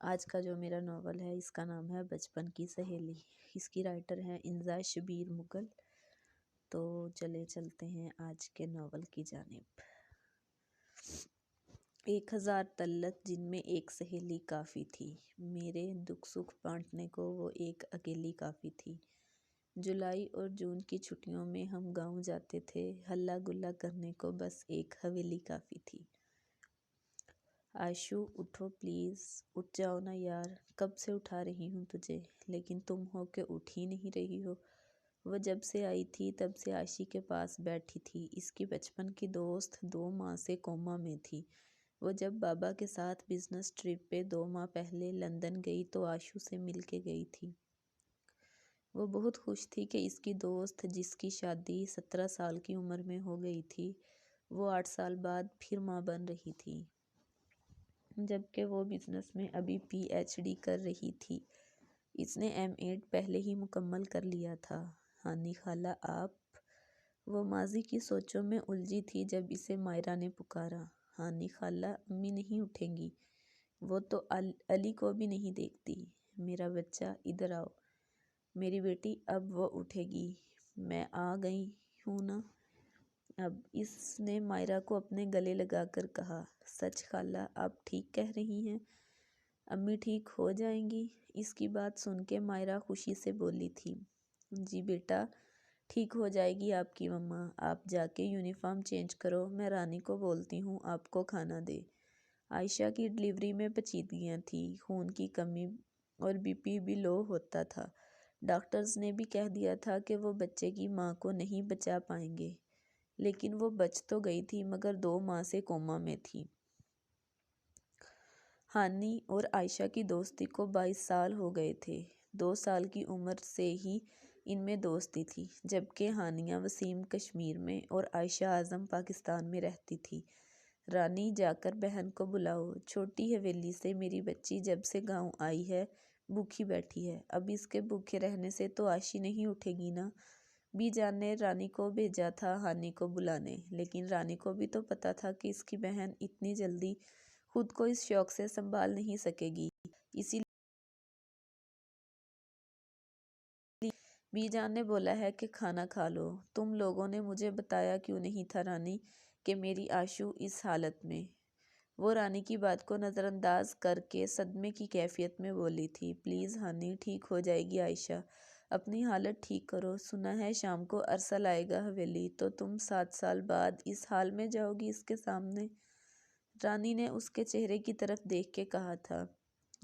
آج کا جو میرا ناول ہے اس کا نام ہے بچپن کی سہیلی۔ اس کی رائٹر ہیں انزا شبیر مغل۔ تو چلتے ہیں آج کے ناول کی جانب۔ 1000 طلت جن میں ایک سہیلی کافی تھی، میرے دکھ سکھ بانٹنے کو وہ ایک اکیلی کافی تھی۔ جولائی اور جون کی چھٹیوں میں ہم گاؤں جاتے تھے، ہلا گلا کرنے کو بس ایک حویلی کافی تھی۔ عائشو اٹھو پلیز، اٹھ جاؤ نا یار، کب سے اٹھا رہی ہوں تجھے، لیکن تم ہو کہ اٹھ ہی نہیں رہی ہو۔ وہ جب سے آئی تھی تب سے عائشی کے پاس بیٹھی تھی۔ اس کی بچپن کی دوست 2 ماہ سے کوما میں تھی۔ وہ جب بابا کے ساتھ بزنس ٹرپ پہ 2 ماہ پہلے لندن گئی تو عائشو سے مل کے گئی تھی۔ وہ بہت خوش تھی کہ اس کی دوست جس کی شادی 17 سال کی عمر میں ہو گئی تھی، وہ 8 سال بعد پھر ماں بن رہی تھی، جبکہ وہ بزنس میں ابھی پی ایچ ڈی کر رہی تھی۔ اس نے M.Ed پہلے ہی مکمل کر لیا تھا۔ ہانی خالہ آپ؟ وہ ماضی کی سوچوں میں الجھی تھی جب اسے مائرہ نے پکارا۔ ہانی خالہ امی نہیں اٹھیں گی، وہ تو علی کو بھی نہیں دیکھتی۔ میرا بچہ ادھر آؤ۔ میری بیٹی اب وہ اٹھے گی، میں آ گئی ہوں نا اب، اس نے مائرہ کو اپنے گلے لگا کر کہا۔ سچ خالہ آپ ٹھیک کہہ رہی ہیں؟ امی ٹھیک ہو جائیں گی؟ اس کی بات سن کے مائرہ خوشی سے بولی تھی۔ جی بیٹا ٹھیک ہو جائے گی آپ کی مما، آپ جا کے یونیفارم چینج کرو، میں رانی کو بولتی ہوں آپ کو کھانا دے۔ عائشہ کی ڈلیوری میں پیچیدگیاں تھیں، خون کی کمی اور BP بھی لو ہوتا تھا۔ ڈاکٹرز نے بھی کہہ دیا تھا کہ وہ بچے کی ماں کو نہیں بچا پائیں گے، لیکن وہ بچ تو گئی تھی مگر 2 ماہ سے کوما میں تھی۔ ہانی اور عائشہ کی دوستی کو 22 سال ہو گئے تھے۔ 2 سال کی عمر سے ہی ان میں دوستی تھی، جبکہ ہانیہ وسیم کشمیر میں اور عائشہ اعظم پاکستان میں رہتی تھی۔ رانی جا کر بہن کو بلاؤ، چھوٹی حویلی سے میری بچی جب سے گاؤں آئی ہے بھوکی بیٹھی ہے، اب اس کے بھوکے رہنے سے تو عائشی نہیں اٹھے گی نا۔ بی جان نے رانی کو بھیجا تھا ہانی کو بلانے، لیکن رانی کو بھی تو پتا تھا کہ اس کی بہن اتنی جلدی خود کو اس شوق سے سنبھال نہیں سکے گی، اسی لیے بی جان نے بولا ہے کہ کھانا کھا لو۔ تم لوگوں نے مجھے بتایا کیوں نہیں تھا رانی کہ میری عائشو اس حالت میں؟ وہ رانی کی بات کو نظر انداز کر کے صدمے کی کیفیت میں بولی تھی۔ پلیز ہانی ٹھیک ہو جائے گی عائشہ، اپنی حالت ٹھیک کرو، سنا ہے شام کو ارسل آئے گا حویلی، تو تم 7 سال بعد اس حال میں جاؤ گی اس کے سامنے؟ رانی نے اس کے چہرے کی طرف دیکھ کے کہا تھا،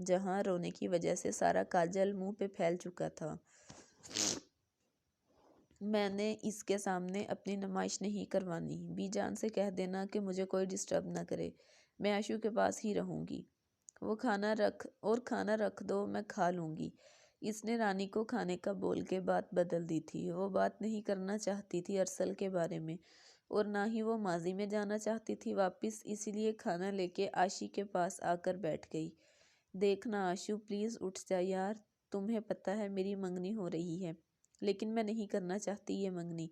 جہاں رونے کی وجہ سے سارا کاجل منہ پہ پھیل چکا تھا۔ میں نے اس کے سامنے اپنی نمائش نہیں کروانی، بی جان سے کہہ دینا کہ مجھے کوئی ڈسٹرب نہ کرے، میں عائشو کے پاس ہی رہوں گی۔ وہ کھانا رکھ دو، میں کھا لوں گی۔ اس نے رانی کو کھانے کا بول کے بات بدل دی تھی۔ وہ بات نہیں کرنا چاہتی تھی ارسل کے بارے میں، اور نہ ہی وہ ماضی میں جانا چاہتی تھی واپس، اسی لیے کھانا لے کے عائشی کے پاس آ کر بیٹھ گئی۔ دیکھنا عائشو پلیز اٹھ جا یار، تمہیں پتا ہے میری منگنی ہو رہی ہے، لیکن میں نہیں کرنا چاہتی یہ منگنی،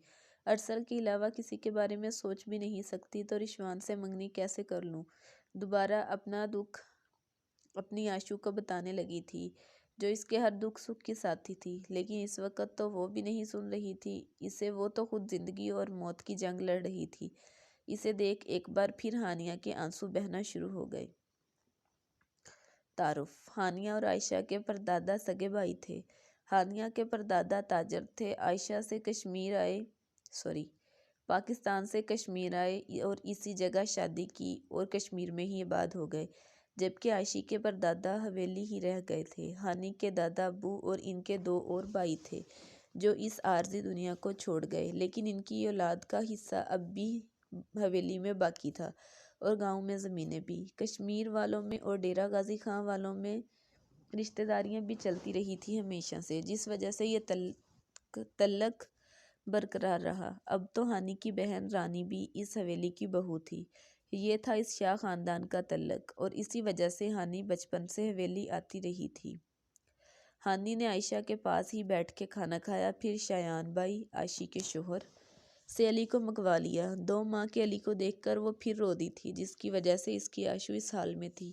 ارسل کے علاوہ کسی کے بارے میں سوچ بھی نہیں سکتی، تو رشوان سے منگنی کیسے کر لوں؟ دوبارہ اپنا دکھ اپنی عائشو کو بتانے لگی تھی، جو اس کے ہر دکھ سکھ کی ساتھی تھی، لیکن اس وقت تو وہ بھی نہیں سن رہی تھی اسے، وہ تو خود زندگی اور موت کی جنگ لڑ رہی تھی۔ اسے دیکھ ایک بار پھر ہانیہ کے آنسو بہنا شروع ہو گئے۔ تعارف: ہانیہ اور عائشہ کے پردادا سگے بھائی تھے۔ ہانیہ کے پردادا تاجر تھے، عائشہ سے پاکستان سے کشمیر آئے اور اسی جگہ شادی کی اور کشمیر میں ہی آباد ہو گئے، جبکہ عائشی کے پردادا حویلی ہی رہ گئے تھے۔ ہانی کے دادا ابو اور ان کے 2 اور بھائی تھے جو اس عارضی دنیا کو چھوڑ گئے، لیکن ان کی اولاد کا حصہ اب بھی حویلی میں باقی تھا، اور گاؤں میں زمینیں بھی۔ کشمیر والوں میں اور ڈیرہ غازی خان والوں میں رشتہ داریاں بھی چلتی رہی تھی ہمیشہ سے، جس وجہ سے یہ تعلق برقرار رہا۔ اب تو ہانی کی بہن رانی بھی اس حویلی کی بہو تھی۔ یہ تھا اس شاہ خاندان کا تعلق، اور اسی وجہ سے ہانی بچپن سے حویلی آتی رہی تھی۔ ہانی نے عائشہ کے پاس ہی بیٹھ کے کھانا کھایا، پھر شایان بھائی، عائشی کے شوہر، سے علی کو منگوا لیا۔ 2 ماہ کے علی کو دیکھ کر وہ پھر رو دی تھی، جس کی وجہ سے اس کی عائشو اس حال میں تھی۔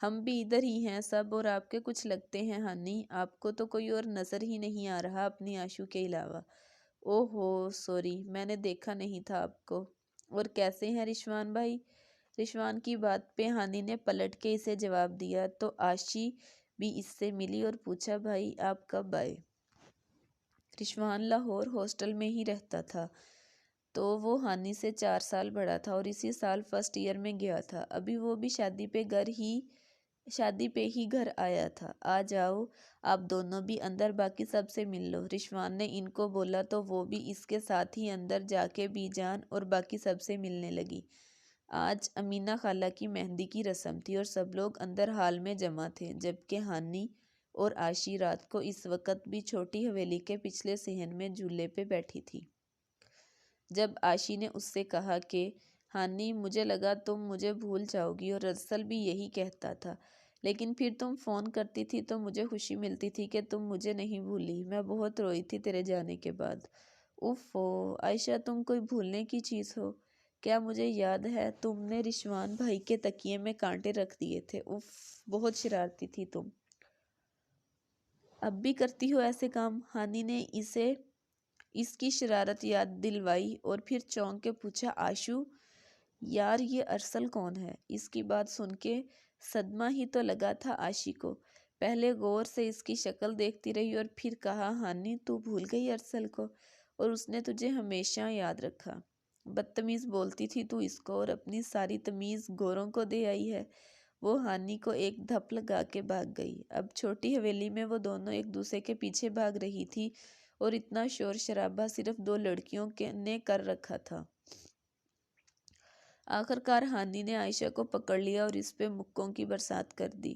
ہم بھی ادھر ہی ہیں سب، اور آپ کے کچھ لگتے ہیں ہانی، آپ کو تو کوئی اور نظر ہی نہیں آ رہا اپنی آشو کے علاوہ۔ اوہ ہو سوری، میں نے دیکھا نہیں تھا آپ کو۔ اور کیسے ہیں رشوان بھائی؟ رشوان کی بات پہ ہانی نے پلٹ کے اسے جواب دیا تو آشی بھی اس سے ملی اور پوچھا بھائی آپ کب آئے؟ رشوان لاہور ہاسٹل میں ہی رہتا تھا تو وہ ہانی سے 4 سال بڑا تھا اور اسی سال فرسٹ ایئر میں گیا تھا۔ ابھی وہ بھی شادی پہ ہی گھر آیا تھا۔ آ جاؤ آپ دونوں بھی اندر، باقی سب سے مل لو، رشوان نے ان کو بولا تو وہ بھی اس کے ساتھ ہی اندر جا کے بی جان اور باقی سب سے ملنے لگی۔ آج امینہ خالہ کی مہندی کی رسم تھی اور سب لوگ اندر ہال میں جمع تھے، جبکہ ہانی اور آشی رات کو اس وقت بھی چھوٹی حویلی کے پچھلے صحن میں جھولے پہ بیٹھی تھی۔ جب آشی نے اس سے کہا کہ ہانی مجھے لگا تم مجھے بھول جاؤ گی، اور ارسل بھی یہی کہتا تھا، لیکن پھر تم فون کرتی تھی تو مجھے خوشی ملتی تھی کہ تم مجھے نہیں بھولی، میں بہت روئی تھی تیرے جانے کے بعد۔ اوفو عائشہ، تم کوئی بھولنے کی چیز ہو کیا؟ مجھے یاد ہے تم نے رشوان بھائی کے تکیے میں کانٹے رکھ دیے تھے۔ اف، بہت شرارتی تھی تم۔ اب بھی کرتی ہو ایسے کام؟ ہانی نے اسے اس کی شرارت یاد دلوائی اور پھر چونک کے پوچھا آشو یار یہ ارسل کون ہے؟ اس کی بات سن کے صدمہ ہی تو لگا تھا آشی کو۔ پہلے غور سے اس کی شکل دیکھتی رہی اور پھر کہا ہانی تو بھول گئی ارسل کو، اور اس نے تجھے ہمیشہ یاد رکھا۔ بدتمیز بولتی تھی تو اس کو، اور اپنی ساری تمیز گوروں کو دے آئی ہے۔ وہ ہانی کو ایک دھپ لگا کے بھاگ گئی۔ اب چھوٹی حویلی میں وہ دونوں ایک دوسرے کے پیچھے بھاگ رہی تھی اور اتنا شور شرابہ صرف 2 لڑکیوں نے کر رکھا تھا۔ آخرکار ہانی نے عائشہ کو پکڑ لیا اور اس پہ مکوں کی برسات کر دی۔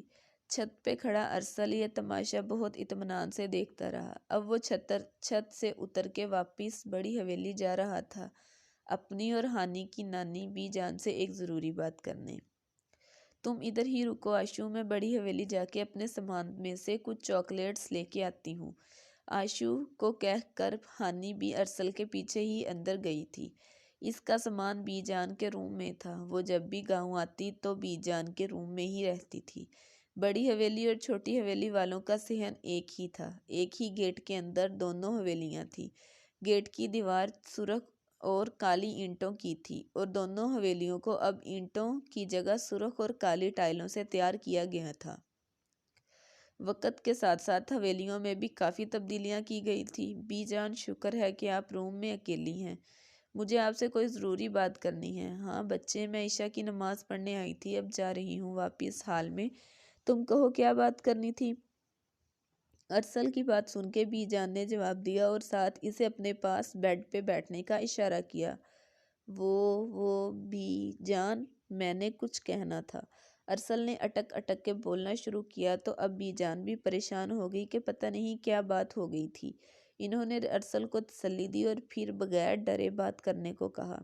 چھت پہ کھڑا ارسل یہ تماشا بہت اطمینان سے دیکھتا رہا۔ اب وہ چھت سے اتر کے واپس بڑی حویلی جا رہا تھا، اپنی اور ہانی کی نانی بی جان سے ایک ضروری بات کرنے۔ تم ادھر ہی رکو آشو، میں بڑی حویلی جا کے اپنے سامان میں سے کچھ چاکلیٹس لے کے آتی ہوں۔ آشو کو کہہ کر ہانی بھی ارسل کے پیچھے ہی اندر گئی تھی۔ اس کا سامان بی جان کے روم میں تھا۔ وہ جب بھی گاؤں آتی تو بی جان کے روم میں ہی رہتی تھی۔ بڑی حویلی اور چھوٹی حویلی والوں کا صحن ایک ہی تھا۔ ایک ہی گیٹ کے اندر دونوں حویلیاں تھیں۔ گیٹ کی دیوار سرخ اور کالی اینٹوں کی تھی اور دونوں حویلیوں کو اب اینٹوں کی جگہ سرخ اور کالی ٹائلوں سے تیار کیا گیا تھا۔ وقت کے ساتھ ساتھ حویلیوں میں بھی کافی تبدیلیاں کی گئی تھی۔ بی جان شکر ہے کہ آپ روم میں اکیلی ہیں، مجھے آپ سے کوئی ضروری بات کرنی ہے۔ ہاں بچے، میں عشاء کی نماز پڑھنے آئی تھی، اب جا رہی ہوں واپس ہال میں، تم کہو کیا بات کرنی تھی؟ ارسل کی بات سن کے بی جان نے جواب دیا اور ساتھ اسے اپنے پاس بیڈ پہ بیٹھنے کا اشارہ کیا۔ وہ بی جان، میں نے کچھ کہنا تھا۔ ارسل نے اٹک اٹک کے بولنا شروع کیا تو اب بی جان بھی پریشان ہو گئی کہ پتہ نہیں کیا بات ہو گئی تھی۔ انہوں نے ارسل کو تسلی دی اور پھر بغیر ڈرے بات کرنے کو کہا۔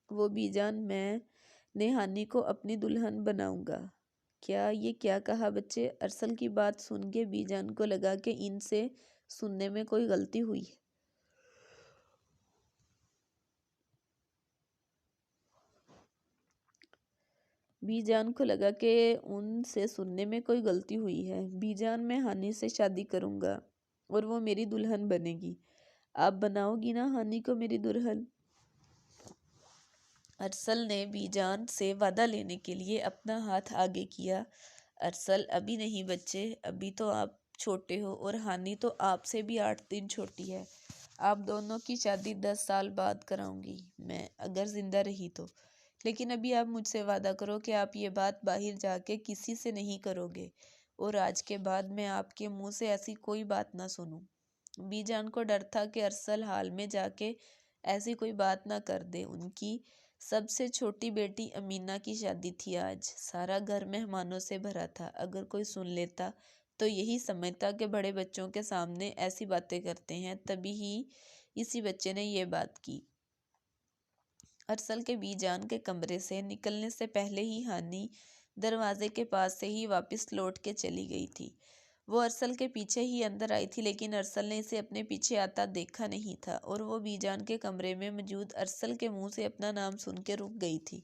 وہ بی جان، میں نے ہانی کو اپنی دلہن بناؤں گا۔ کیا؟ یہ کیا کہا بچے؟ ارسل کی بات سن کے بی جان کو لگا کہ ان سے سننے میں کوئی غلطی ہوئی ہے۔ بی جان کو لگا کہ ان سے سننے میں کوئی غلطی ہوئی ہے۔ بی جان، میں ہانی سے شادی کروں گا اور وہ میری دلہن بنے گی۔ آپ بناؤ گی نا ہانی کو میری دلہن؟ ارسل نے بی جان سے وعدہ لینے کے لیے اپنا ہاتھ آگے کیا۔ ارسل، ابھی نہیں بچے، ابھی تو آپ چھوٹے ہو اور ہانی تو آپ سے بھی 8 دن چھوٹی ہے۔ آپ دونوں کی شادی 10 سال بعد کراؤں گی میں، اگر زندہ رہی تو۔ لیکن ابھی آپ مجھ سے وعدہ کرو کہ آپ یہ بات باہر جا کے کسی سے نہیں کرو گے، اور آج کے بعد میں آپ کے منہ سے ایسی کوئی بات نہ سنوں۔ بی جان کو ڈر تھا کہ ارسل حال میں جا کے ایسی کوئی بات نہ کر دے۔ ان کی سب سے چھوٹی بیٹی امینہ کی شادی تھی آج۔ سارا گھر مہمانوں سے بھرا تھا۔ اگر کوئی سن لیتا تو یہی سمجھتا کہ بڑے بچوں کے سامنے ایسی باتیں کرتے ہیں۔ تبھی ہی اسی بچے نے یہ بات کی۔ ارسل کے بی جان کے کمرے سے نکلنے سے پہلے ہی ہانی دروازے کے پاس سے ہی واپس لوٹ کے چلی گئی تھی۔ وہ ارسل کے پیچھے ہی اندر آئی تھی، لیکن ارسل نے اسے اپنے پیچھے آتا دیکھا نہیں تھا اور وہ بی جان کے کمرے میں موجود ارسل کے منہ سے اپنا نام سن کے رک گئی تھی۔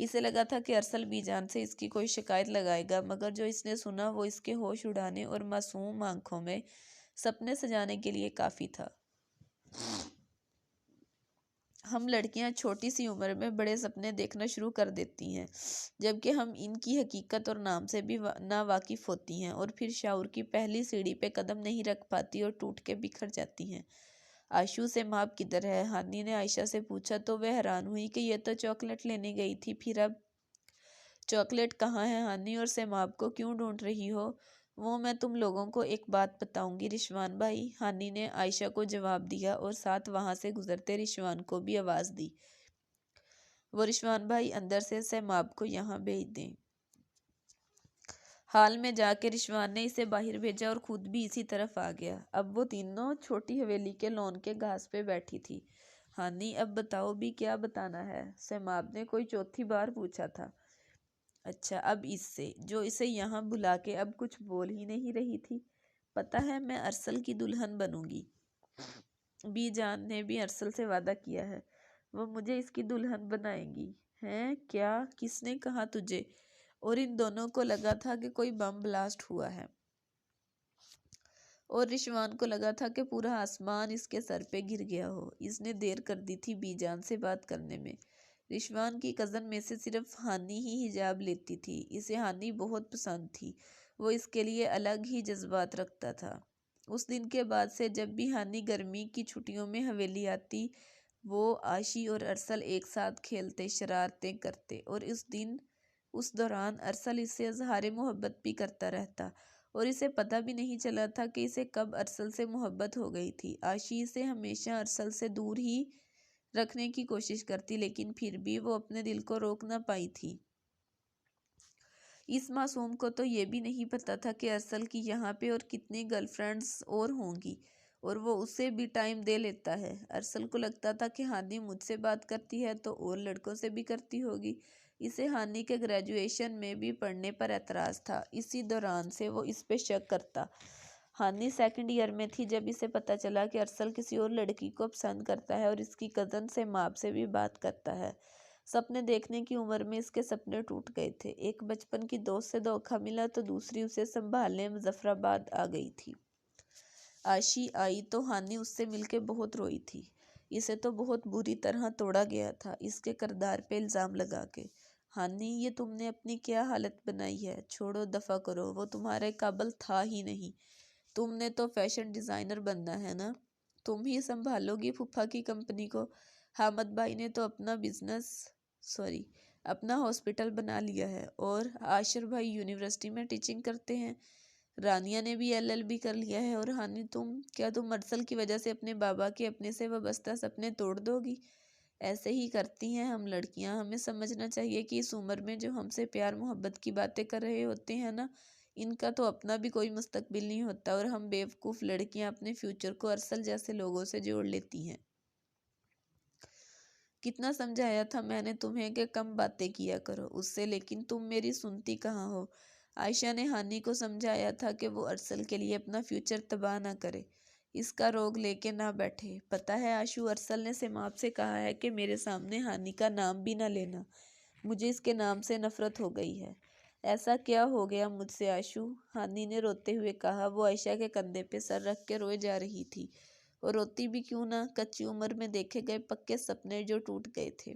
اسے لگا تھا کہ ارسل بی جان سے اس کی کوئی شکایت لگائے گا، مگر جو اس نے سنا وہ اس کے ہوش اڑانے اور معصوم آنکھوں میں سپنے سجانے کے لیے کافی تھا۔ ہم لڑکیاں چھوٹی سی عمر میں بڑے سپنے دیکھنا شروع کر دیتی ہیں، جبکہ ہم ان کی حقیقت اور نام سے بھی ناواقف ہوتی ہیں، اور پھر شعور کی پہلی سیڑھی پہ قدم نہیں رکھ پاتی اور ٹوٹ کے بکھر جاتی ہیں۔ آشو سے ماب کدھر ہے؟ ہانی نے عائشہ سے پوچھا تو وہ حیران ہوئی کہ یہ تو چاکلیٹ لینے گئی تھی، پھر اب چاکلیٹ کہاں ہے؟ ہانی اور سیماب کو کیوں ڈھونڈ رہی ہو؟ وہ میں تم لوگوں کو ایک بات بتاؤں گی رشوان بھائی، ہانی نے عائشہ کو جواب دیا اور ساتھ وہاں سے گزرتے رشوان کو بھی آواز دی، وہ رشوان بھائی اندر سے سیماب کو یہاں بھیج دیں۔ حال میں جا کے رشوان نے اسے باہر بھیجا اور خود بھی اسی طرف آ گیا۔ اب وہ تینوں چھوٹی حویلی کے لون کے گھاس پہ بیٹھی تھی۔ ہانی اب بتاؤ بھی کیا بتانا ہے؟ سیماب نے کوئی چوتھی بار پوچھا تھا۔ اچھا اب اس سے جو اسے یہاں بلا کے اب کچھ بول ہی نہیں رہی تھی۔ پتہ ہے میں ارسل کی دلہن بنوں گی، بی جان نے بھی ارسل سے وعدہ کیا ہے، وہ مجھے اس کی دلہن بنائیں گی۔ ہیں کیا؟ کس نے کہا تجھے؟ اور ان دونوں کو لگا تھا کہ کوئی بم بلاسٹ ہوا ہے، اور رشوان کو لگا تھا کہ پورا آسمان اس کے سر پہ گر گیا ہو۔ اس نے دیر کر دی تھی بی جان سے بات کرنے میں۔ رشوان کی کزن میں سے صرف ہانی ہی حجاب لیتی تھی، اسے ہانی بہت پسند تھی، وہ اس کے لیے الگ ہی جذبات رکھتا تھا۔ اس دن کے بعد سے جب بھی ہانی گرمی کی چھٹیوں میں حویلی آتی، وہ عائشی اور ارسل ایک ساتھ کھیلتے، شرارتیں کرتے، اور اس دوران ارسل اس سے اظہار محبت بھی کرتا رہتا، اور اسے پتہ بھی نہیں چلا تھا کہ اسے کب ارسل سے محبت ہو گئی تھی۔ عائشی اسے ہمیشہ ارسل سے دور ہی رکھنے کی کوشش کرتی، لیکن پھر بھی وہ اپنے دل کو روک نہ پائی تھی۔ اس معصوم کو تو یہ بھی نہیں پتا تھا کہ ارسل کی یہاں پہ اور کتنی گرل فرینڈز اور ہوں گی، اور وہ اسے بھی ٹائم دے لیتا ہے۔ ارسل کو لگتا تھا کہ ہانی مجھ سے بات کرتی ہے تو اور لڑکوں سے بھی کرتی ہوگی۔ اسے ہانی کے گریجویشن میں بھی پڑھنے پر اعتراض تھا، اسی دوران سے وہ اس پہ شک کرتا۔ ہانی سیکنڈ ایئر میں تھی جب اسے پتا چلا کہ ارسل کسی اور لڑکی کو پسند کرتا ہے اور اس کی کزن سے ماب سے بھی بات کرتا ہے۔ سپنے دیکھنے کی عمر میں اس کے سپنے ٹوٹ گئے تھے۔ ایک بچپن کی دوست سے دھوکہ ملا تو دوسری اسے سنبھالنے مظفرآباد آ گئی تھی۔ عائشی آئی تو ہانی اس سے مل کے بہت روئی تھی، اسے تو بہت بری طرح توڑا گیا تھا اس کے کردار پہ الزام لگا کے۔ ہانی یہ تم نے اپنی کیا حالت بنائی ہے، چھوڑو دفع کرو، وہ تمہارے قابل تھا ہی نہیں، تم نے تو فیشن ڈیزائنر بننا ہے نا، تم ہی سنبھالو گی پھپھا کی کمپنی کو۔ حامد بھائی نے تو اپنا ہاسپٹل بنا لیا ہے، اور عاشر بھائی یونیورسٹی میں ٹیچنگ کرتے ہیں، رانیہ نے بھی LLB کر لیا ہے، اور ہانی کیا تم ارسل کی وجہ سے اپنے بابا کے اپنے سے وابستہ سپنے توڑ دو گی؟ ایسے ہی کرتی ہیں ہم لڑکیاں، ہمیں سمجھنا چاہیے کہ اس عمر میں جو ہم سے پیار محبت کی باتیں کر رہے ہوتے ہیں نا، ان کا تو اپنا بھی کوئی مستقبل نہیں ہوتا، اور ہم بیوقوف لڑکیاں اپنے فیوچر کو ارسل جیسے لوگوں سے جوڑ لیتی ہیں۔ کتنا سمجھایا تھا میں نے تمہیں کہ کم باتیں کیا کرو اس سے، لیکن تم میری سنتی کہاں ہو۔ عائشہ نے ہانی کو سمجھایا تھا کہ وہ ارسل کے لیے اپنا فیوچر تباہ نہ کرے، اس کا روگ لے کے نہ بیٹھے۔ پتہ ہے آشو، ارسل نے سیماب سے کہا ہے کہ میرے سامنے ہانی کا نام بھی نہ لینا، مجھے اس کے نام سے نفرت ہو گئی ہے۔ ایسا کیا ہو گیا مجھ سے آشو؟ ہانی نے روتے ہوئے کہا۔ وہ عائشہ کے کندھے پہ سر رکھ کے روئے جا رہی تھی، اور روتی بھی کیوں نہ، کچی عمر میں دیکھے گئے پکے سپنے جو ٹوٹ گئے تھے۔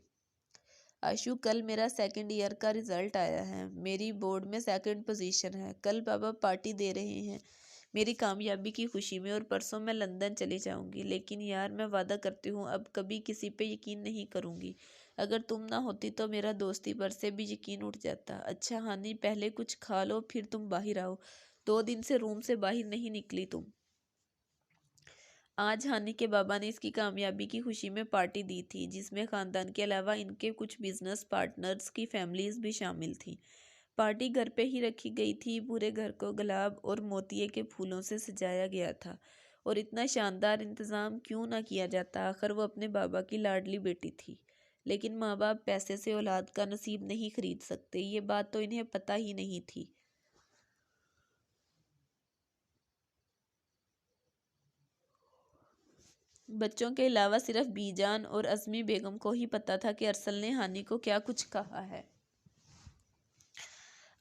آشو کل میرا سیکنڈ ایئر کا رزلٹ آیا ہے، میری بورڈ میں سیکنڈ پوزیشن ہے، کل بابا پارٹی دے رہے ہیں میری کامیابی کی خوشی میں، اور پرسوں میں لندن چلی جاؤں گی، لیکن یار میں وعدہ کرتی ہوں اب کبھی کسی پہ یقین نہیں کروں گی، اگر تم نہ ہوتی تو میرا دوستی پر سے بھی یقین اٹھ جاتا۔ اچھا ہانی پہلے کچھ کھا لو پھر تم باہر آؤ، 2 دن سے روم سے باہر نہیں نکلی تم۔ آج ہانی کے بابا نے اس کی کامیابی کی خوشی میں پارٹی دی تھی، جس میں خاندان کے علاوہ ان کے کچھ بزنس پارٹنرز کی فیملیز بھی شامل تھیں۔ پارٹی گھر پہ ہی رکھی گئی تھی، پورے گھر کو گلاب اور موتیے کے پھولوں سے سجایا گیا تھا، اور اتنا شاندار انتظام کیوں نہ کیا جاتا، آخر وہ اپنے بابا کی لاڈلی بیٹی تھی۔ لیکن ماں باپ پیسے سے اولاد کا نصیب نہیں خرید سکتے، یہ بات تو انہیں پتہ ہی نہیں تھی۔ بچوں کے علاوہ صرف بی جان اور عزمی بیگم کو ہی پتہ تھا کہ ارسل نے ہانی کو کیا کچھ کہا ہے۔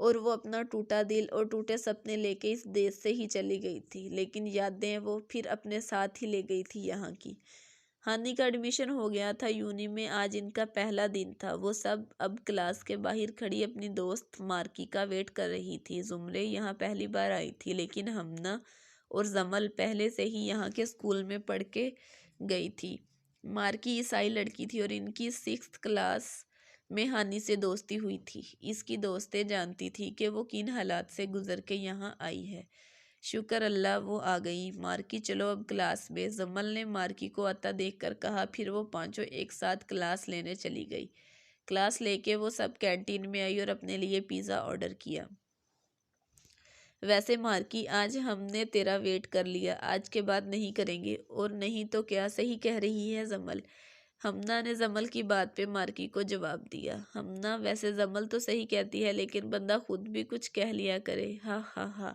اور وہ اپنا ٹوٹا دل اور ٹوٹے سپنے لے کے اس دیش سے ہی چلی گئی تھی، لیکن یادیں وہ پھر اپنے ساتھ ہی لے گئی تھی یہاں کی۔ ہانی کا ایڈمیشن ہو گیا تھا یونی میں، آج ان کا پہلا دن تھا۔ وہ سب اب کلاس کے باہر کھڑی اپنی دوست مارکی کا ویٹ کر رہی تھی۔ زمرے یہاں پہلی بار آئی تھی، لیکن ہمنا اور زمل پہلے سے ہی یہاں کے اسکول میں پڑھ کے گئی تھی۔ مارکی عیسائی لڑکی تھی اور ان کی 6th کلاس میں ہانی سے دوستی ہوئی تھی۔ اس کی دوستیں جانتی تھی کہ وہ کن حالات سے گزر کے یہاں آئی ہے۔ شکر اللہ وہ آ گئی۔ مارکی چلو اب کلاس میں، زمل نے مارکی کو آتا دیکھ کر کہا۔ پھر وہ پانچوں ایک ساتھ کلاس لینے چلی گئی۔ کلاس لے کے وہ سب کینٹین میں آئی اور اپنے لیے پیزا آرڈر کیا۔ ویسے مارکی، آج ہم نے تیرا ویٹ کر لیا، آج کے بعد نہیں کریں گے۔ اور نہیں تو کیا، صحیح کہہ رہی ہے زمل۔ ہمنا نے زمل کی بات پہ مارکی کو جواب دیا۔ ہمنا، ویسے زمل تو صحیح کہتی ہے، لیکن بندہ خود بھی کچھ کہہ لیا کرے، ہاں ہاں ہاں۔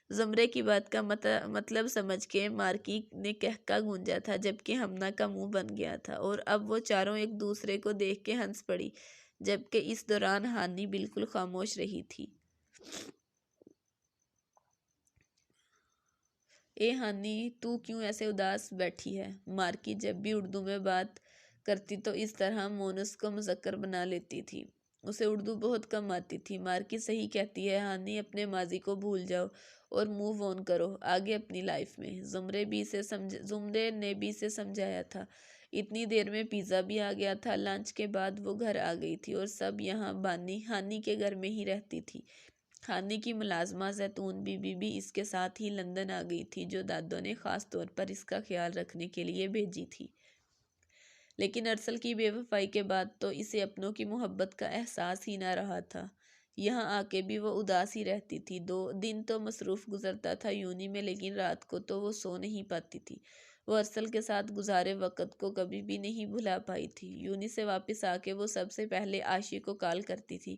زمرے کی بات کا مطلب سمجھ کے مارکی نے کہکا گونجا تھا، جبکہ ہمنا کا منہ بن گیا تھا، اور اب وہ چاروں ایک دوسرے کو دیکھ کے ہنس پڑی، جبکہ اس دوران ہانی بالکل خاموش رہی تھی۔ اے ہانی، تو کیوں ایسے اداس بیٹھی ہے؟ مارکی جب بھی اردو میں بات کرتی تو اس طرح مونس کو مذکر بنا لیتی تھی۔ اسے اردو بہت کم آتی تھی۔ مارکی صحیح کہتی ہے ہانی، اپنے ماضی کو بھول جاؤ اور موو آن کرو آگے اپنی لائف میں۔ زمرے نے بھی اسے سمجھایا تھا۔ اتنی دیر میں پیزا بھی آ گیا تھا۔ لنچ کے بعد وہ گھر آ گئی تھی اور سب یہاں ہانی کے گھر میں ہی رہتی تھی۔ ہانی کی ملازمہ زیتون بی بی بھی اس کے ساتھ ہی لندن آ گئی تھی، جو دادوں نے خاص طور پر اس کا خیال رکھنے کے لیے بھیجی تھی۔ لیکن ارسل کی بے وفائی کے بعد تو اسے اپنوں کی محبت کا احساس ہی نہ رہا تھا۔ یہاں آ کے بھی وہ اداس ہی رہتی تھی۔ دن تو مصروف گزرتا تھا یونی میں، لیکن رات کو تو وہ سو نہیں پاتی تھی۔ وہ ارسل کے ساتھ گزارے وقت کو کبھی بھی نہیں بھلا پائی تھی۔ یونی سے واپس آ کے وہ سب سے پہلے عائشہ کو کال کرتی تھی۔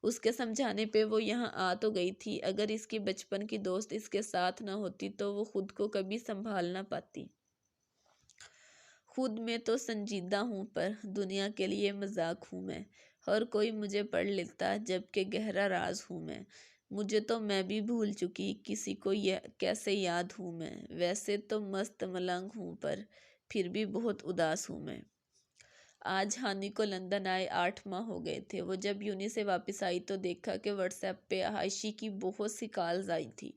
اس کے سمجھانے پہ وہ یہاں آ تو گئی تھی، اگر اس کی بچپن کی دوست اس کے ساتھ نہ ہوتی تو وہ خود کو کبھی سنبھال نہ پاتی۔ خود میں تو سنجیدہ ہوں، پر دنیا کے لیے مذاق ہوں میں۔ ہر کوئی مجھے پڑھ لیتا، جبکہ گہرا راز ہوں میں۔ مجھے تو میں بھی بھول چکی، کسی کو کیسے یاد ہوں میں۔ ویسے تو مست ملنگ ہوں، پر پھر بھی بہت اداس ہوں میں۔ آج ہانی کو لندن آئے 8 ماہ ہو گئے تھے۔ وہ جب یونی سے واپس آئی تو دیکھا کہ واٹس ایپ پہ عائشہ کی بہت سی کالز آئی تھی۔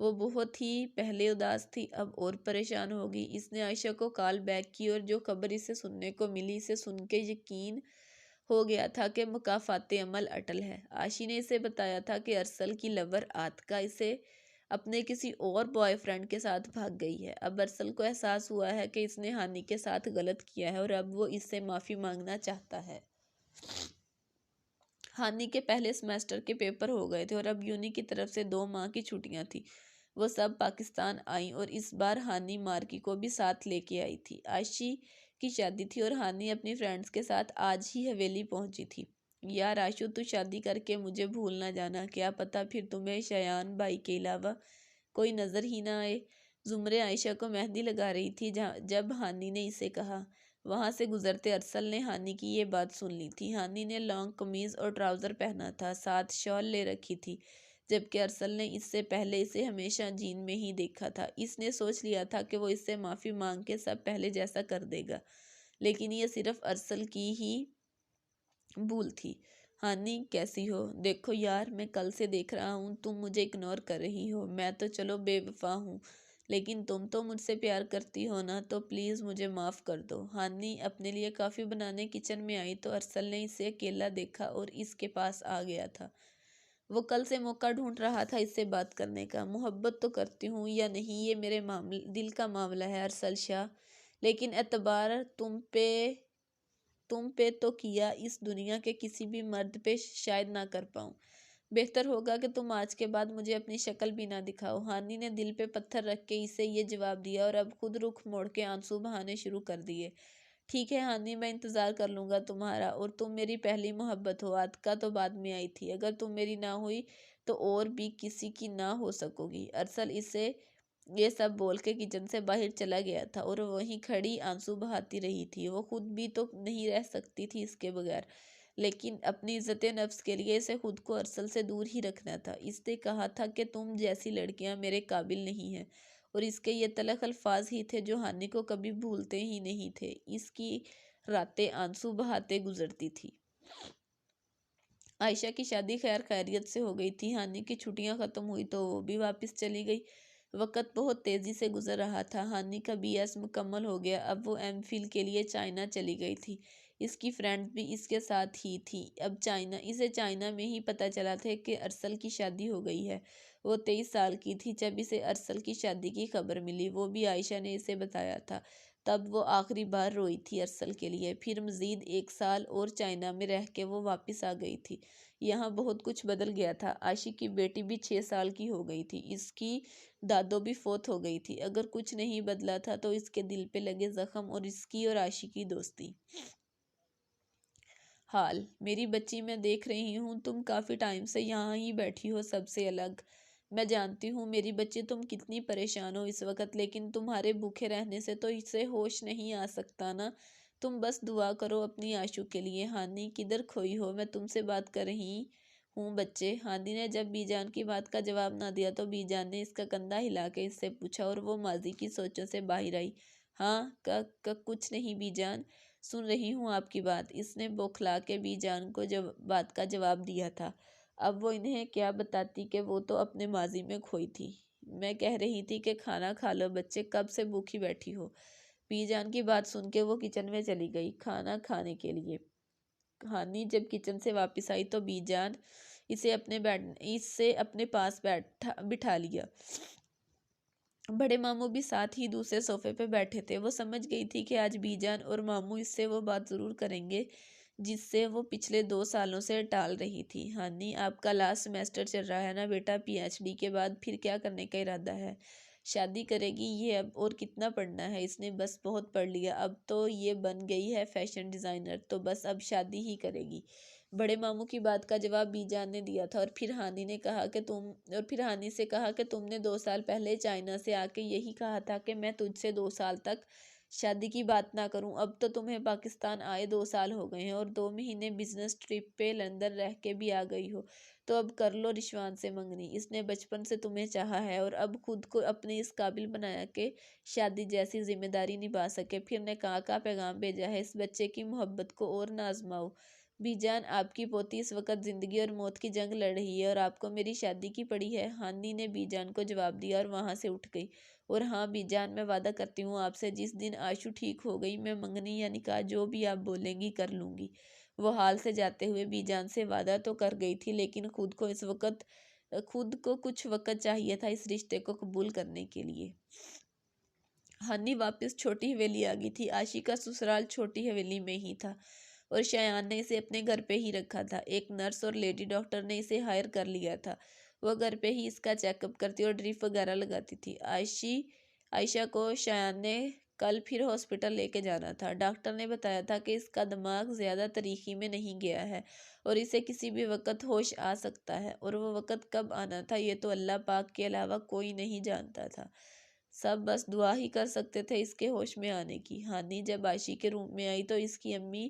وہ بہت ہی پہلے اداس تھی، اب اور پریشان ہو گئی۔ اس نے عائشہ کو کال بیک کی اور جو خبر اسے سننے کو ملی، اسے سن کے یقین ہو گیا تھا کہ مکافات عمل اٹل ہے۔ عائشہ نے اسے بتایا تھا کہ ارسل کی لور عاتکہ اسے اپنے کسی اور بوائے فرینڈ کے ساتھ بھاگ گئی ہے۔ اب ارسل کو احساس ہوا ہے کہ اس نے ہانی کے ساتھ غلط کیا ہے اور اب وہ اس سے معافی مانگنا چاہتا ہے۔ ہانی کے پہلے سیمسٹر کے پیپر ہو گئے تھے اور اب یونی کی طرف سے 2 ماہ کی چھٹیاں تھیں۔ وہ سب پاکستان آئیں اور اس بار ہانی مارکی کو بھی ساتھ لے کے آئی تھی۔ عائشہ کی شادی تھی اور ہانی اپنی فرینڈز کے ساتھ آج ہی حویلی پہنچی تھی۔ یار عائشہ، تو شادی کر کے مجھے بھول نہ جانا، کیا پتہ پھر تمہیں شایان بھائی کے علاوہ کوئی نظر ہی نہ آئے۔ زمرے عائشہ کو مہندی لگا رہی تھی جب ہانی نے اسے کہا۔ وہاں سے گزرتے ارسل نے ہانی کی یہ بات سن لی تھی۔ ہانی نے لانگ قمیض اور ٹراؤزر پہنا تھا، ساتھ شال لے رکھی تھی، جبکہ ارسل نے اس سے پہلے اسے ہمیشہ جین میں ہی دیکھا تھا۔ اس نے سوچ لیا تھا کہ وہ اس سے معافی مانگ کے سب پہلے جیسا کر دے گا، لیکن یہ صرف ارسل کی ہی بھول تھی۔ ہانی، کیسی ہو؟ دیکھو یار، میں کل سے دیکھ رہا ہوں تم مجھے اگنور کر رہی ہو۔ میں تو چلو بے وفا ہوں، لیکن تم تو مجھ سے پیار کرتی ہو نا، تو پلیز مجھے معاف کر دو۔ ہانی اپنے لیے کافی بنانے کچن میں آئی تو ارسل نے اسے اکیلا دیکھا اور اس کے پاس آ گیا تھا۔ وہ کل سے موقع ڈھونڈ رہا تھا اس سے بات کرنے کا۔ محبت تو کرتی ہوں یا نہیں، یہ میرے دل کا معاملہ ہے ارسل شاہ، لیکن اعتبار تم پہ تو کیا اس دنیا کے کسی بھی مرد پہ شاید نہ کر پاؤں۔ بہتر ہوگا کہ تم آج کے بعد مجھے اپنی شکل بھی نہ دکھاؤ۔ ہانی نے دل پہ پتھر رکھ کے اسے یہ جواب دیا اور اب خود رخ موڑ کے آنسو بہانے شروع کر دیے۔ ٹھیک ہے ہانی، میں انتظار کر لوں گا تمہارا، اور تم میری پہلی محبت ہو۔ عاتکہ تو بعد میں آئی تھی، اگر تم میری نہ ہوئی تو اور بھی کسی کی نہ ہو سکو گی۔ ارسل اسے یہ سب بول کے کچن سے باہر چلا گیا تھا اور وہیں کھڑی آنسو بہاتی رہی تھی۔ وہ خود بھی تو نہیں رہ سکتی تھی اس کے بغیر، لیکن اپنی عزت نفس کے لیے اسے خود کو ارسل سے دور ہی رکھنا تھا۔ اس نے کہا تھا کہ تم جیسی لڑکیاں میرے قابل نہیں ہیں، اور اس کے یہ تلخ الفاظ ہی تھے جو ہانی کو کبھی بھولتے ہی نہیں تھے۔ اس کی راتیں آنسو بہاتے گزرتی تھی۔ عائشہ کی شادی خیر خیریت سے ہو گئی تھی۔ ہانی کی چھٹیاں ختم ہوئی تو وہ بھی واپس چلی گئی۔ وقت بہت تیزی سے گزر رہا تھا۔ ہانی کا BS مکمل ہو گیا، اب وہ MPhil کے لیے چائنا چلی گئی تھی۔ اس کی فرینڈز بھی اس کے ساتھ ہی تھی۔ اب اسے چائنا میں ہی پتہ چلا تھا کہ ارسل کی شادی ہو گئی ہے۔ وہ 23 سال کی تھی جب اسے ارسل کی شادی کی خبر ملی، وہ بھی عائشہ نے اسے بتایا تھا۔ تب وہ آخری بار روئی تھی ارسل کے لیے۔ پھر مزید 1 سال اور چائنا میں رہ کے وہ واپس آ گئی تھی۔ یہاں بہت کچھ بدل گیا تھا۔ عائشہ کی بیٹی بھی 6 سال کی ہو گئی تھی۔ اس کی دادو بھی فوت ہو گئی تھی۔ اگر کچھ نہیں بدلا تھا تو اس کے دل پہ لگے زخم اور اس کی اور عائشہ کی دوستی۔ حال میری بچی، میں دیکھ رہی ہوں تم کافی ٹائم سے یہاں ہی بیٹھی ہو سب سے الگ۔ میں جانتی ہوں میری بچی تم کتنی پریشان ہو اس وقت، لیکن تمہارے بھوکے رہنے سے تو اسے ہوش نہیں آ سکتا نا۔ تم بس دعا کرو اپنی عائشہ کے لیے۔ ہانی کدھر کھوئی ہو؟ میں تم سے بات کر رہی ہوں بچے۔ ہانی نے جب بی جان کی بات کا جواب نہ دیا تو بی جان نے اس کا کندھا ہلا کے اس سے پوچھا، اور وہ ماضی کی سوچوں سے باہر آئی۔ ہاں کچھ نہیں بی جان، سن رہی ہوں آپ کی بات۔ اس نے بوکھلا کے بی جان کو بات کا جواب دیا تھا۔ اب وہ انہیں کیا بتاتی کہ وہ تو اپنے ماضی میں کھوئی تھی۔ میں کہہ رہی تھی کہ کھانا کھا لو بچے، کب سے بھوکی بیٹھی ہو؟ بی جان کی بات سن کے وہ کچن میں چلی گئی کھانا کھانے کے لیے۔ ہانی جب کچن سے واپس آئی تو بی جان اسے اپنے پاس بٹھا لیا۔ بڑے ماموں بھی ساتھ ہی دوسرے صوفے پہ بیٹھے تھے۔ وہ سمجھ گئی تھی کہ آج بی جان اور ماموں اس سے وہ بات ضرور کریں گے جس سے وہ پچھلے 2 سالوں سے ٹال رہی تھی۔ ہانی، آپ کا لاسٹ سیمیسٹر چل رہا ہے نا بیٹا؟ PhD کے بعد پھر کیا کرنے کا ارادہ ہے؟ شادی کرے گی؟ یہ اب اور کتنا پڑھنا ہے؟ اس نے بس بہت پڑھ لیا، اب تو یہ بن گئی ہے فیشن ڈیزائنر، تو بس اب شادی ہی کرے گی۔ بڑے ماموں کی بات کا جواب بی جان نے دیا تھا، اور پھر ہانی سے کہا کہ تم نے 2 سال پہلے چائنا سے آ کے یہی کہا تھا کہ میں تجھ سے 2 سال تک شادی کی بات نہ کروں۔ اب تو تمہیں پاکستان آئے 2 سال ہو گئے ہیں اور 2 مہینے بزنس ٹرپ پہ لندن رہ کے بھی آ گئی ہو، تو اب کر لو رشوان سے منگنی۔ اس نے بچپن سے تمہیں چاہا ہے اور اب خود کو اپنے اس قابل بنایا کہ شادی جیسی ذمہ داری نبھا سکے۔ پھر نے کا پیغام بھیجا ہے، اس بچے کی محبت کو اور نہ آزماؤ۔ بی جان، آپ کی پوتی اس وقت زندگی اور موت کی جنگ لڑ رہی ہے اور آپ کو میری شادی کی پڑی ہے۔ ہانی نے بی جان کو جواب دیا اور وہاں سے اٹھ گئی۔ اور ہاں بی جان، میں وعدہ کرتی ہوں آپ سے، جس دن عائشہ ٹھیک ہو گئی میں منگنی یا نکاح جو بھی آپ بولیں گی کر لوں گی۔ وہ حال سے جاتے ہوئے بی جان سے وعدہ تو کر گئی تھی، لیکن خود کو کچھ وقت چاہیے تھا اس رشتے کو قبول کرنے کے لیے۔ ہانی واپس چھوٹی حویلی آ گئی تھی۔ عائشہ کا سسرال چھوٹی حویلی میں ہی تھا اور شایان نے اسے اپنے گھر پہ ہی رکھا تھا۔ ایک نرس اور لیڈی ڈاکٹر نے اسے ہائر کر لیا تھا۔ وہ گھر پہ ہی اس کا چیک اپ کرتی اور ڈرپ وغیرہ لگاتی تھی۔ عائشہ کو شایان نے کل پھر ہاسپٹل لے کے جانا تھا۔ ڈاکٹر نے بتایا تھا کہ اس کا دماغ زیادہ تاریکی میں نہیں گیا ہے اور اسے کسی بھی وقت ہوش آ سکتا ہے، اور وہ وقت کب آنا تھا یہ تو اللہ پاک کے علاوہ کوئی نہیں جانتا تھا۔ سب بس دعا ہی کر سکتے تھے اس کے ہوش میں آنے کی۔ ہانی جب عائشہ کے روم میں آئی تو اس کی امی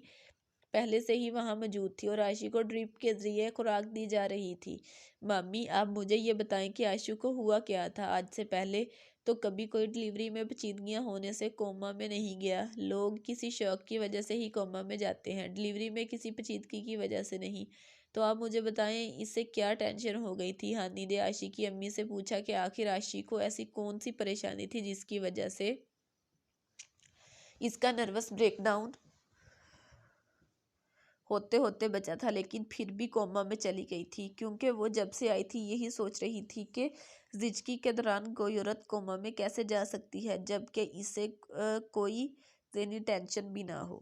پہلے سے ہی وہاں موجود تھی اور عائشہ کو ڈرپ کے ذریعے خوراک دی جا رہی تھی۔ مامی، آپ مجھے یہ بتائیں کہ عائشہ کو ہوا کیا تھا؟ آج سے پہلے تو کبھی کوئی ڈلیوری میں پیچیدگیاں ہونے سے کوما میں نہیں گیا۔ لوگ کسی شوق کی وجہ سے ہی کوما میں جاتے ہیں، ڈلیوری میں کسی پیچیدگی کی وجہ سے نہیں۔ تو آپ مجھے بتائیں اسے کیا ٹینشن ہو گئی تھی؟ ہانی نے عائشہ کی امی سے پوچھا کہ آخر عائشہ کو ایسی کون سی پریشانی تھی جس کی وجہ سے اس کا نروس بریک ڈاؤن ہوتے ہوتے بچا تھا، لیکن پھر بھی کوما میں چلی گئی تھی، کیونکہ وہ جب سے آئی تھی یہی سوچ رہی تھی کہ زچگی کے دوران کوئی عورت کوما میں کیسے جا سکتی ہے جبکہ اسے کوئی ذہنی ٹینشن بھی نہ ہو۔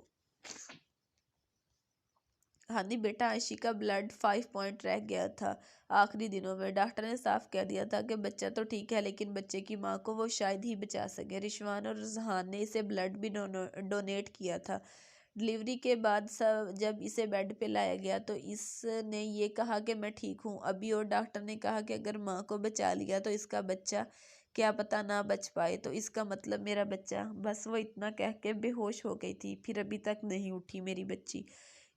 ہانی بیٹا، عائشہ کا بلڈ 5 پوائنٹ رہ گیا تھا آخری دنوں میں۔ ڈاکٹر نے صاف کہہ دیا تھا کہ بچہ تو ٹھیک ہے لیکن بچے کی ماں کو وہ شاید ہی بچا سکے۔ رشوان اور رضحان نے اسے بلڈ بھی ڈونیٹ کیا تھا۔ ڈلیوری کے بعد جب اسے بیڈ پہ لایا گیا تو اس نے یہ کہا کہ میں ٹھیک ہوں ابھی، اور ڈاکٹر نے کہا کہ اگر ماں کو بچا لیا تو اس کا بچہ کیا پتہ نہ بچ پائے، تو اس کا مطلب میرا بچہ۔ بس وہ اتنا کہہ کے بے ہوش ہو گئی تھی۔ پھر ابھی تک نہیں اٹھی میری بچی۔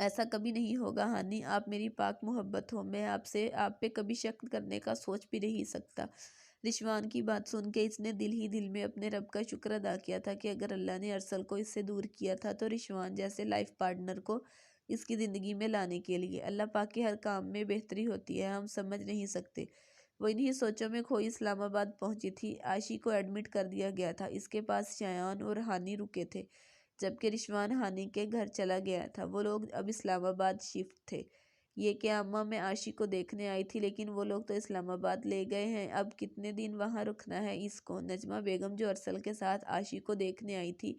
ایسا کبھی نہیں ہوگا ہانی، آپ میری پاک محبت ہو، میں آپ پہ کبھی شک کرنے کا سوچ بھی نہیں سکتا۔ رشوان کی بات سن کے اس نے دل ہی دل میں اپنے رب کا شکر ادا کیا تھا کہ اگر اللہ نے ارسل کو اس سے دور کیا تھا تو رشوان جیسے لائف پارٹنر کو اس کی زندگی میں لانے کے لیے۔ اللہ پاک کے ہر کام میں بہتری ہوتی ہے، ہم سمجھ نہیں سکتے۔ وہ انہی سوچوں میں کھوئی اسلام آباد پہنچی تھی۔ عائشی کو ایڈمٹ کر دیا گیا تھا، اس کے پاس شایان اور ہانی رکے تھے، جبکہ رشوان ہانی کے گھر چلا گیا تھا۔ وہ لوگ اب اسلام آباد شفٹ تھے۔ یہ کہ اماں میں عائشی کو دیکھنے آئی تھی، لیکن وہ لوگ تو اسلام آباد لے گئے ہیں، اب کتنے دن وہاں رکنا ہے اس کو؟ نجمہ بیگم جو ارسل کے ساتھ عائشی کو دیکھنے آئی تھی،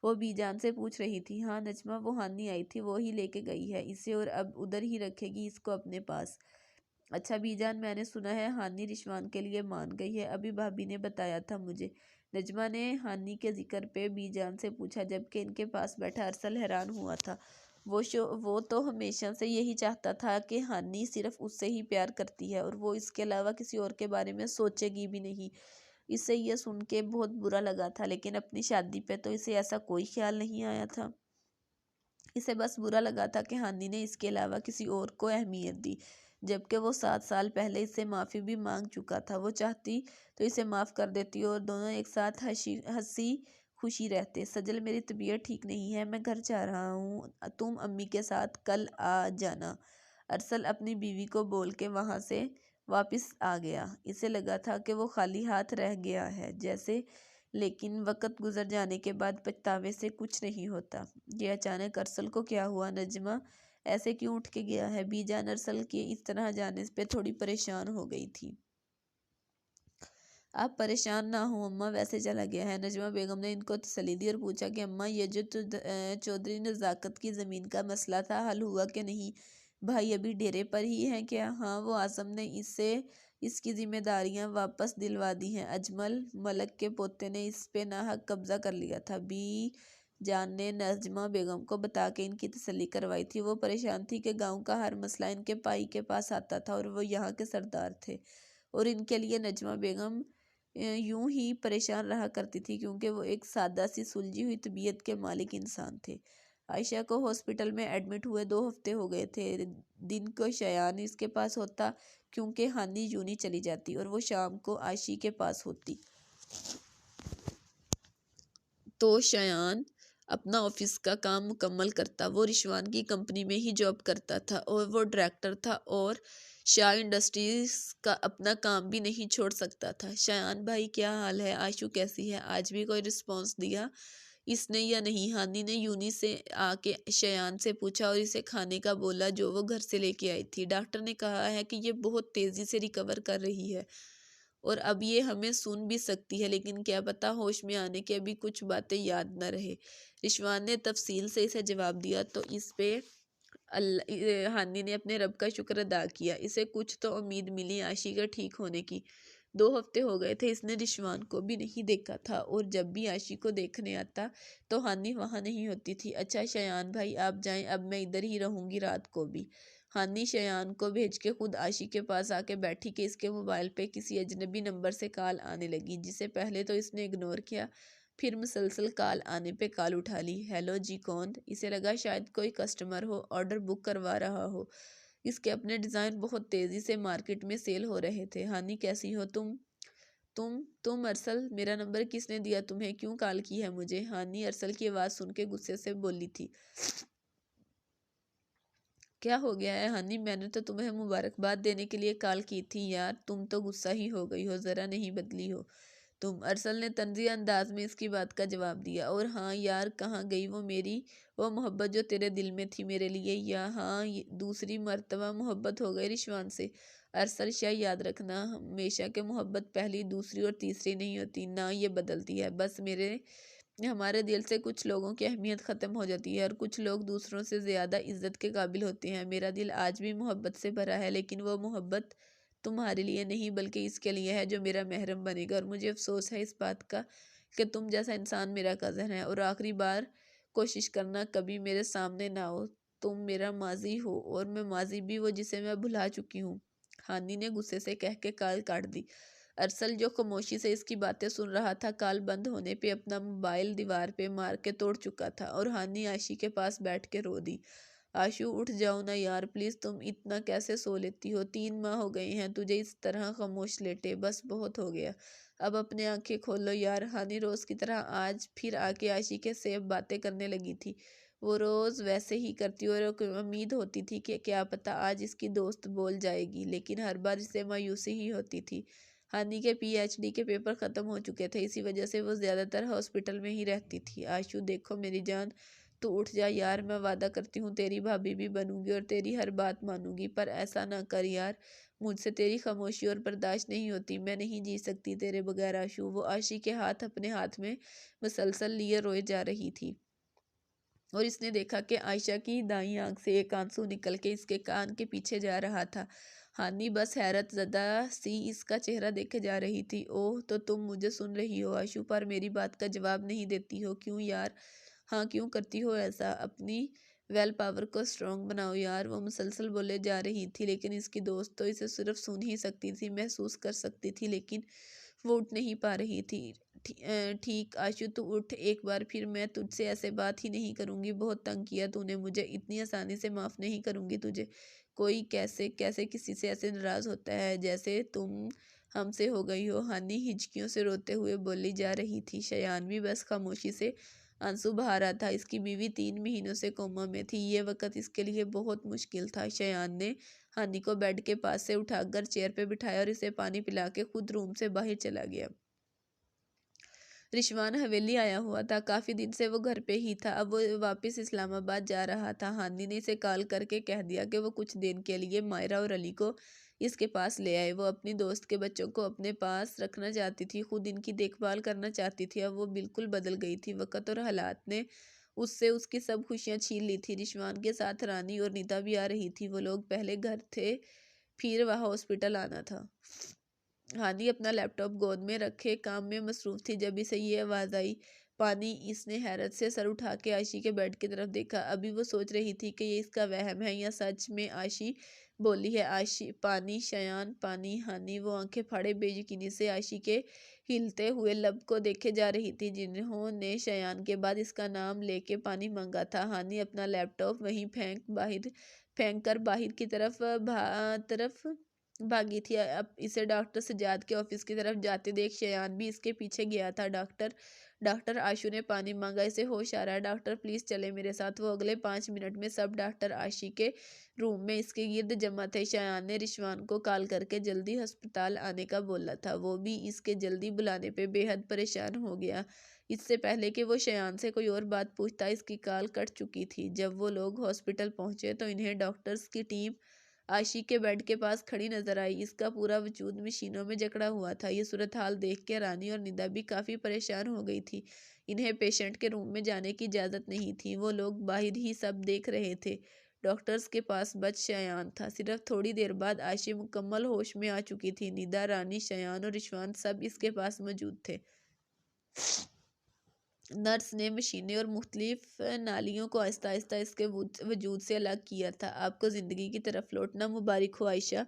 وہ بی جان سے پوچھ رہی تھی۔ ہاں نجمہ، وہ ہانی آئی تھی، وہ ہی لے کے گئی ہے اسے، اور اب ادھر ہی رکھے گی اس کو اپنے پاس۔ اچھا بی جان، میں نے سنا ہے ہانی رشوان کے لیے مان گئی ہے، ابھی بھابی نے بتایا تھا مجھے۔ نجمہ نے ہانی کے ذکر پہ بی جان سے پوچھا، جبکہ ان کے پاس بیٹھا ارسل حیران ہوا تھا۔ وہ تو ہمیشہ سے یہی چاہتا تھا کہ ہانی صرف اس سے ہی پیار کرتی ہے اور وہ اس کے علاوہ کسی اور کے بارے میں سوچے گی بھی نہیں۔ اسے یہ سن کے بہت برا لگا تھا، لیکن اپنی شادی پہ تو اسے ایسا کوئی خیال نہیں آیا تھا۔ اسے بس برا لگا تھا کہ ہانی نے اس کے علاوہ کسی اور کو اہمیت دی، جبکہ وہ 7 سال پہلے اس سے معافی بھی مانگ چکا تھا۔ وہ چاہتی تو اسے معاف کر دیتی اور دونوں ایک ساتھ ہنسی خوشی رہتے۔ سجل، میری طبیعت ٹھیک نہیں ہے، میں گھر جا رہا ہوں، تم امی کے ساتھ کل آ جانا۔ ارسل اپنی بیوی کو بول کے وہاں سے واپس آ گیا۔ اسے لگا تھا کہ وہ خالی ہاتھ رہ گیا ہے جیسے، لیکن وقت گزر جانے کے بعد پچھتاوے سے کچھ نہیں ہوتا۔ یہ اچانک ارسل کو کیا ہوا؟ نجمہ ایسے کیوں اٹھ کے گیا ہے؟ بی جان ارسل کے اس طرح جانے پہ تھوڑی پریشان ہو گئی تھی۔ آپ پریشان نہ ہوں اماں، ویسے چلا گیا ہے۔ نجمہ بیگم نے ان کو تسلی دی اور پوچھا کہ اماں، یہ جو چودھری نزاکت کی زمین کا مسئلہ تھا، حل ہوا کہ نہیں؟ بھائی ابھی ڈیرے پر ہی ہیں کیا؟ ہاں، وہ اعظم نے اس کی ذمہ داریاں واپس دلوا دی ہیں۔ اجمل ملک کے پوتے نے اس پہ ناحق قبضہ کر لیا تھا، بی جان نے نجمہ بیگم کو بتا کے ان کی تسلی کروائی تھی۔ وہ پریشان تھی کہ گاؤں کا ہر مسئلہ ان کے پائی کے پاس آتا تھا اور وہ یہاں کے سردار تھے، اور ان کے لیے نجمہ بیگم یوں ہی پریشان رہا کرتی تھی، کیونکہ وہ ایک سادہ سی سلجھی ہوئی طبیعت کے مالک انسان تھے۔ عائشہ کو ہاسپٹل میں ایڈمٹ ہوئے 2 ہفتے ہو گئے تھے۔ دن کو شایان اس کے پاس ہوتا، کیونکہ ہانی یونی چلی جاتی، اور وہ شام کو عائشی کے پاس ہوتی۔ تو شایان اپنا آفس کا کام مکمل کرتا۔ وہ رشوان کی کمپنی میں ہی جاب کرتا تھا اور وہ ڈائریکٹر تھا، اور شاہ انڈسٹریز کا اپنا کام بھی نہیں چھوڑ سکتا تھا۔ شایان بھائی، کیا حال ہے؟ عائشو کیسی ہے؟ آج بھی کوئی رسپانس دیا اس نے یا نہیں؟ ہانی نے یونی سے آ کے شایان سے پوچھا اور اسے کھانے کا بولا جو وہ گھر سے لے کے آئی تھی۔ ڈاکٹر نے کہا ہے کہ یہ بہت تیزی سے ریکور کر رہی ہے اور اب یہ ہمیں سن بھی سکتی ہے، لیکن کیا پتا ہوش میں آنے کے ابھی کچھ باتیں یاد نہ رہے۔ رشوان نے تفصیل سے اسے جواب دیا تو اس پہ ہانی نے اپنے رب کا شکر ادا کیا۔ اسے کچھ تو امید ملی عائشی کے ٹھیک ہونے کی۔ 2 ہفتے ہو گئے تھے اس نے رشوان کو بھی نہیں دیکھا تھا، اور جب بھی عائشی کو دیکھنے آتا تو ہانی وہاں نہیں ہوتی تھی۔ اچھا شایان بھائی آپ جائیں، اب میں ادھر ہی رہوں گی رات کو بھی۔ ہانی شایان کو بھیج کے خود عائشی کے پاس آ کے بیٹھی کہ اس کے موبائل پہ کسی اجنبی نمبر سے کال آنے لگی، جسے پہلے تو اس نے اگنور کیا، پھر مسلسل کال آنے پہ کال اٹھا لی۔ ہیلو جی، کون؟ اسے لگا شاید کوئی کسٹمر ہو، آرڈر بک کروا رہا ہو۔ اس کے اپنے ڈیزائن بہت تیزی سے مارکیٹ میں سیل ہو رہے تھے۔ ہانی کیسی ہو تم ارسل، میرا نمبر کس نے دیا تمہیں؟ کیوں کال کی ہے مجھے؟ ہانی ارسل کی آواز سن کے غصے سے بولی تھی۔ کیا ہو گیا ہے ہانی؟ میں نے تو تمہیں مبارکباد دینے کے لیے کال کی تھی یار، تم تو غصہ ہی ہو گئی ہو، ذرا نہیں بدلی ہو تم۔ ارسل نے طنزیہ انداز میں اس کی بات کا جواب دیا۔ اور ہاں یار، کہاں گئی وہ محبت جو تیرے دل میں تھی میرے لیے؟ یا ہاں، دوسری مرتبہ محبت ہو گئی رشوان سے؟ ارسل شاہ، یاد رکھنا ہمیشہ کہ محبت پہلی، دوسری اور تیسری نہیں ہوتی، نہ یہ بدلتی ہے۔ بس ہمارے دل سے کچھ لوگوں کی اہمیت ختم ہو جاتی ہے اور کچھ لوگ دوسروں سے زیادہ عزت کے قابل ہوتے ہیں۔ میرا دل آج بھی محبت سے بھرا ہے، لیکن وہ محبت تمہارے لیے نہیں بلکہ اس کے لیے ہے جو میرا محرم بنے گا، اور مجھے افسوس ہے اس بات کا کہ تم جیسا انسان میرا کزن ہے۔ اور آخری بار کوشش کرنا کبھی میرے سامنے نہ ہو، تم میرا ماضی ہو اور میں ماضی بھی، وہ جسے میں بھلا چکی ہوں۔ ہانی نے غصے سے کہہ کے کال کاٹ دی۔ ارسل جو خاموشی سے اس کی باتیں سن رہا تھا، کال بند ہونے پہ اپنا موبائل دیوار پہ مار کے توڑ چکا تھا، اور ہانی عائشی کے پاس بیٹھ کے رو دی۔ آشو اٹھ جاؤ نا یار پلیز، تم اتنا کیسے سو لیتی ہو؟ 3 ماہ ہو گئے ہیں تجھے اس طرح خاموش لیٹے، بس بہت ہو گیا، اب اپنے آنکھیں کھولو یار۔ ہانی روز کی طرح آج پھر آ کے عائشی کے سیف باتیں کرنے لگی تھی۔ وہ روز ویسے ہی کرتی اور امید ہوتی تھی کہ کیا پتا آج اس کی دوست بول جائے گی، لیکن ہر بار اسے مایوسی ہی ہوتی تھی۔ ہانی کے پی ایچ ڈی کے پیپر ختم ہو چکے تھے، اسی وجہ سے وہ زیادہ تر ہاسپٹل میں ہی رہتی تھی۔ آشو دیکھو میری جان، تو اٹھ جا یار، میں وعدہ کرتی ہوں تیری بھابھی بھی بنوں گی اور تیری ہر بات مانوں گی، پر ایسا نہ کر یار، مجھ سے تیری خاموشی اور برداشت نہیں ہوتی، میں نہیں جی سکتی تیرے بغیر آشو۔ وہ عائشی کے ہاتھ اپنے ہاتھ میں مسلسل لیے روئے جا رہی تھی اور اس نے دیکھا کہ عائشہ کی دائیں آنکھ سے ایک آنسو نکل کے اس کے کان کے پیچھے جا رہا تھا۔ ہانی بس حیرت زدہ سی اس کا چہرہ دیکھے جا رہی تھی۔ اوہ، تو تم مجھے سن رہی ہو آشو، پر میری بات کا جواب نہیں دیتی ہو، کیوں یار؟ ہاں کیوں کرتی ہو ایسا؟ اپنی ویل پاور کو اسٹرانگ بناؤ یار، وہ مسلسل بولے جا رہی تھی، لیکن اس کی دوست تو اسے صرف سن ہی سکتی تھی، محسوس کر سکتی تھی، لیکن وہ اٹھ نہیں پا رہی تھی۔ ٹھیک آشو، تو اٹھ ایک بار پھر، میں تجھ سے ایسے بات ہی نہیں کروں گی، بہت تنگ کیا تو نے مجھے، اتنی آسانی سے معاف نہیں کروں گی تجھے۔ کوئی کیسے کسی سے ایسے ناراض ہوتا ہے جیسے تم ہم سے ہو گئی ہو؟ ہانی ہچکیوں سے روتے ہوئے بولی جا رہی تھی۔ شایان بھی بس خاموشی سے آنسو بہا رہا تھا، اس کی بیوی 3 مہینوں سے کوما میں تھی، یہ وقت اس کے لیے بہت مشکل تھا۔ شایان نے ہانی کو بیڈ کے پاس سے اٹھا کر چیئر پہ بٹھایا اور اسے پانی پلا کے خود روم سے باہر چلا گیا۔ رشوان حویلی آیا ہوا تھا، کافی دن سے وہ گھر پہ ہی تھا، اب وہ واپس اسلام آباد جا رہا تھا۔ ہانی نے اسے کال کر کے کہہ دیا کہ وہ کچھ دن کے لیے مائرہ اور علی کو اس کے پاس لے آئے۔ وہ اپنی دوست کے بچوں کو اپنے پاس رکھنا چاہتی تھی، خود ان کی دیکھ بھال کرنا چاہتی تھی، اب وہ بالکل بدل گئی تھی۔ وقت اور حالات نے اس سے اس کی سب خوشیاں چھین لی تھی۔ رشوان کے ساتھ رانی اور نیتا بھی آ رہی تھی، وہ لوگ پہلے گھر تھے، پھر وہاں ہاسپٹل آنا تھا۔ ہانی اپنا لیپ ٹاپ گود میں رکھے کام میں مصروف تھی، جب اسے یہ آواز آئی پانی، اس نے حیرت سے سر اٹھا کے عائشی کے بیڈ کی طرف دیکھا۔ ابھی وہ سوچ رہی تھی کہ یہ اس کا وہم ہے یا سچ میں عائشی بولی ہے، عائشی پانی، شایان پانی۔ ہانی وہ آنکھیں پھاڑے بے یقینی سے عائشی کے ہلتے ہوئے لب کو دیکھے جا رہی تھی، جنہوں نے شایان کے بعد اس کا نام لے کے پانی مانگا تھا۔ ہانی اپنا لیپ ٹاپ وہیں پھینک کر باہر کی طرف بھاگی تھی، اب اسے ڈاکٹر سجاد کے آفس کی طرف جاتے دیکھ شایان بھی اس کے پیچھے گیا تھا۔ ڈاکٹر آشو نے پانی مانگا، اسے ہوش آ رہا ہے، ڈاکٹر پلیز چلے میرے ساتھ۔ وہ اگلے 5 منٹ میں سب ڈاکٹر عائشی کے روم میں اس کے گرد جمع تھے۔ شایان نے رشوان کو کال کر کے جلدی ہسپتال آنے کا بولا تھا، وہ بھی اس کے جلدی بلانے پہ بے حد پریشان ہو گیا۔ اس سے پہلے کہ وہ شایان سے کوئی اور بات پوچھتا، اس کی کال کٹ چکی تھی۔ جب وہ لوگ ہاسپٹل پہنچے تو انہیں ڈاکٹرز کی ٹیم عائشی کے بیڈ کے پاس کھڑی نظر آئی، اس کا پورا وجود مشینوں میں جکڑا ہوا تھا۔ یہ صورتحال دیکھ کے رانی اور ندا بھی کافی پریشان ہو گئی تھی، انہیں پیشنٹ کے روم میں جانے کی اجازت نہیں تھی، وہ لوگ باہر ہی سب دیکھ رہے تھے۔ ڈاکٹرز کے پاس بچ شایان تھا۔ صرف تھوڑی دیر بعد عائشی مکمل ہوش میں آ چکی تھی، ندا، رانی، شایان اور رشوان سب اس کے پاس موجود تھے۔ نرس نے مشینیں اور مختلف نالیوں کو آہستہ آہستہ اس کے وجود سے الگ کیا تھا۔ آپ کو زندگی کی طرف لوٹنا مبارک ہو عائشہ،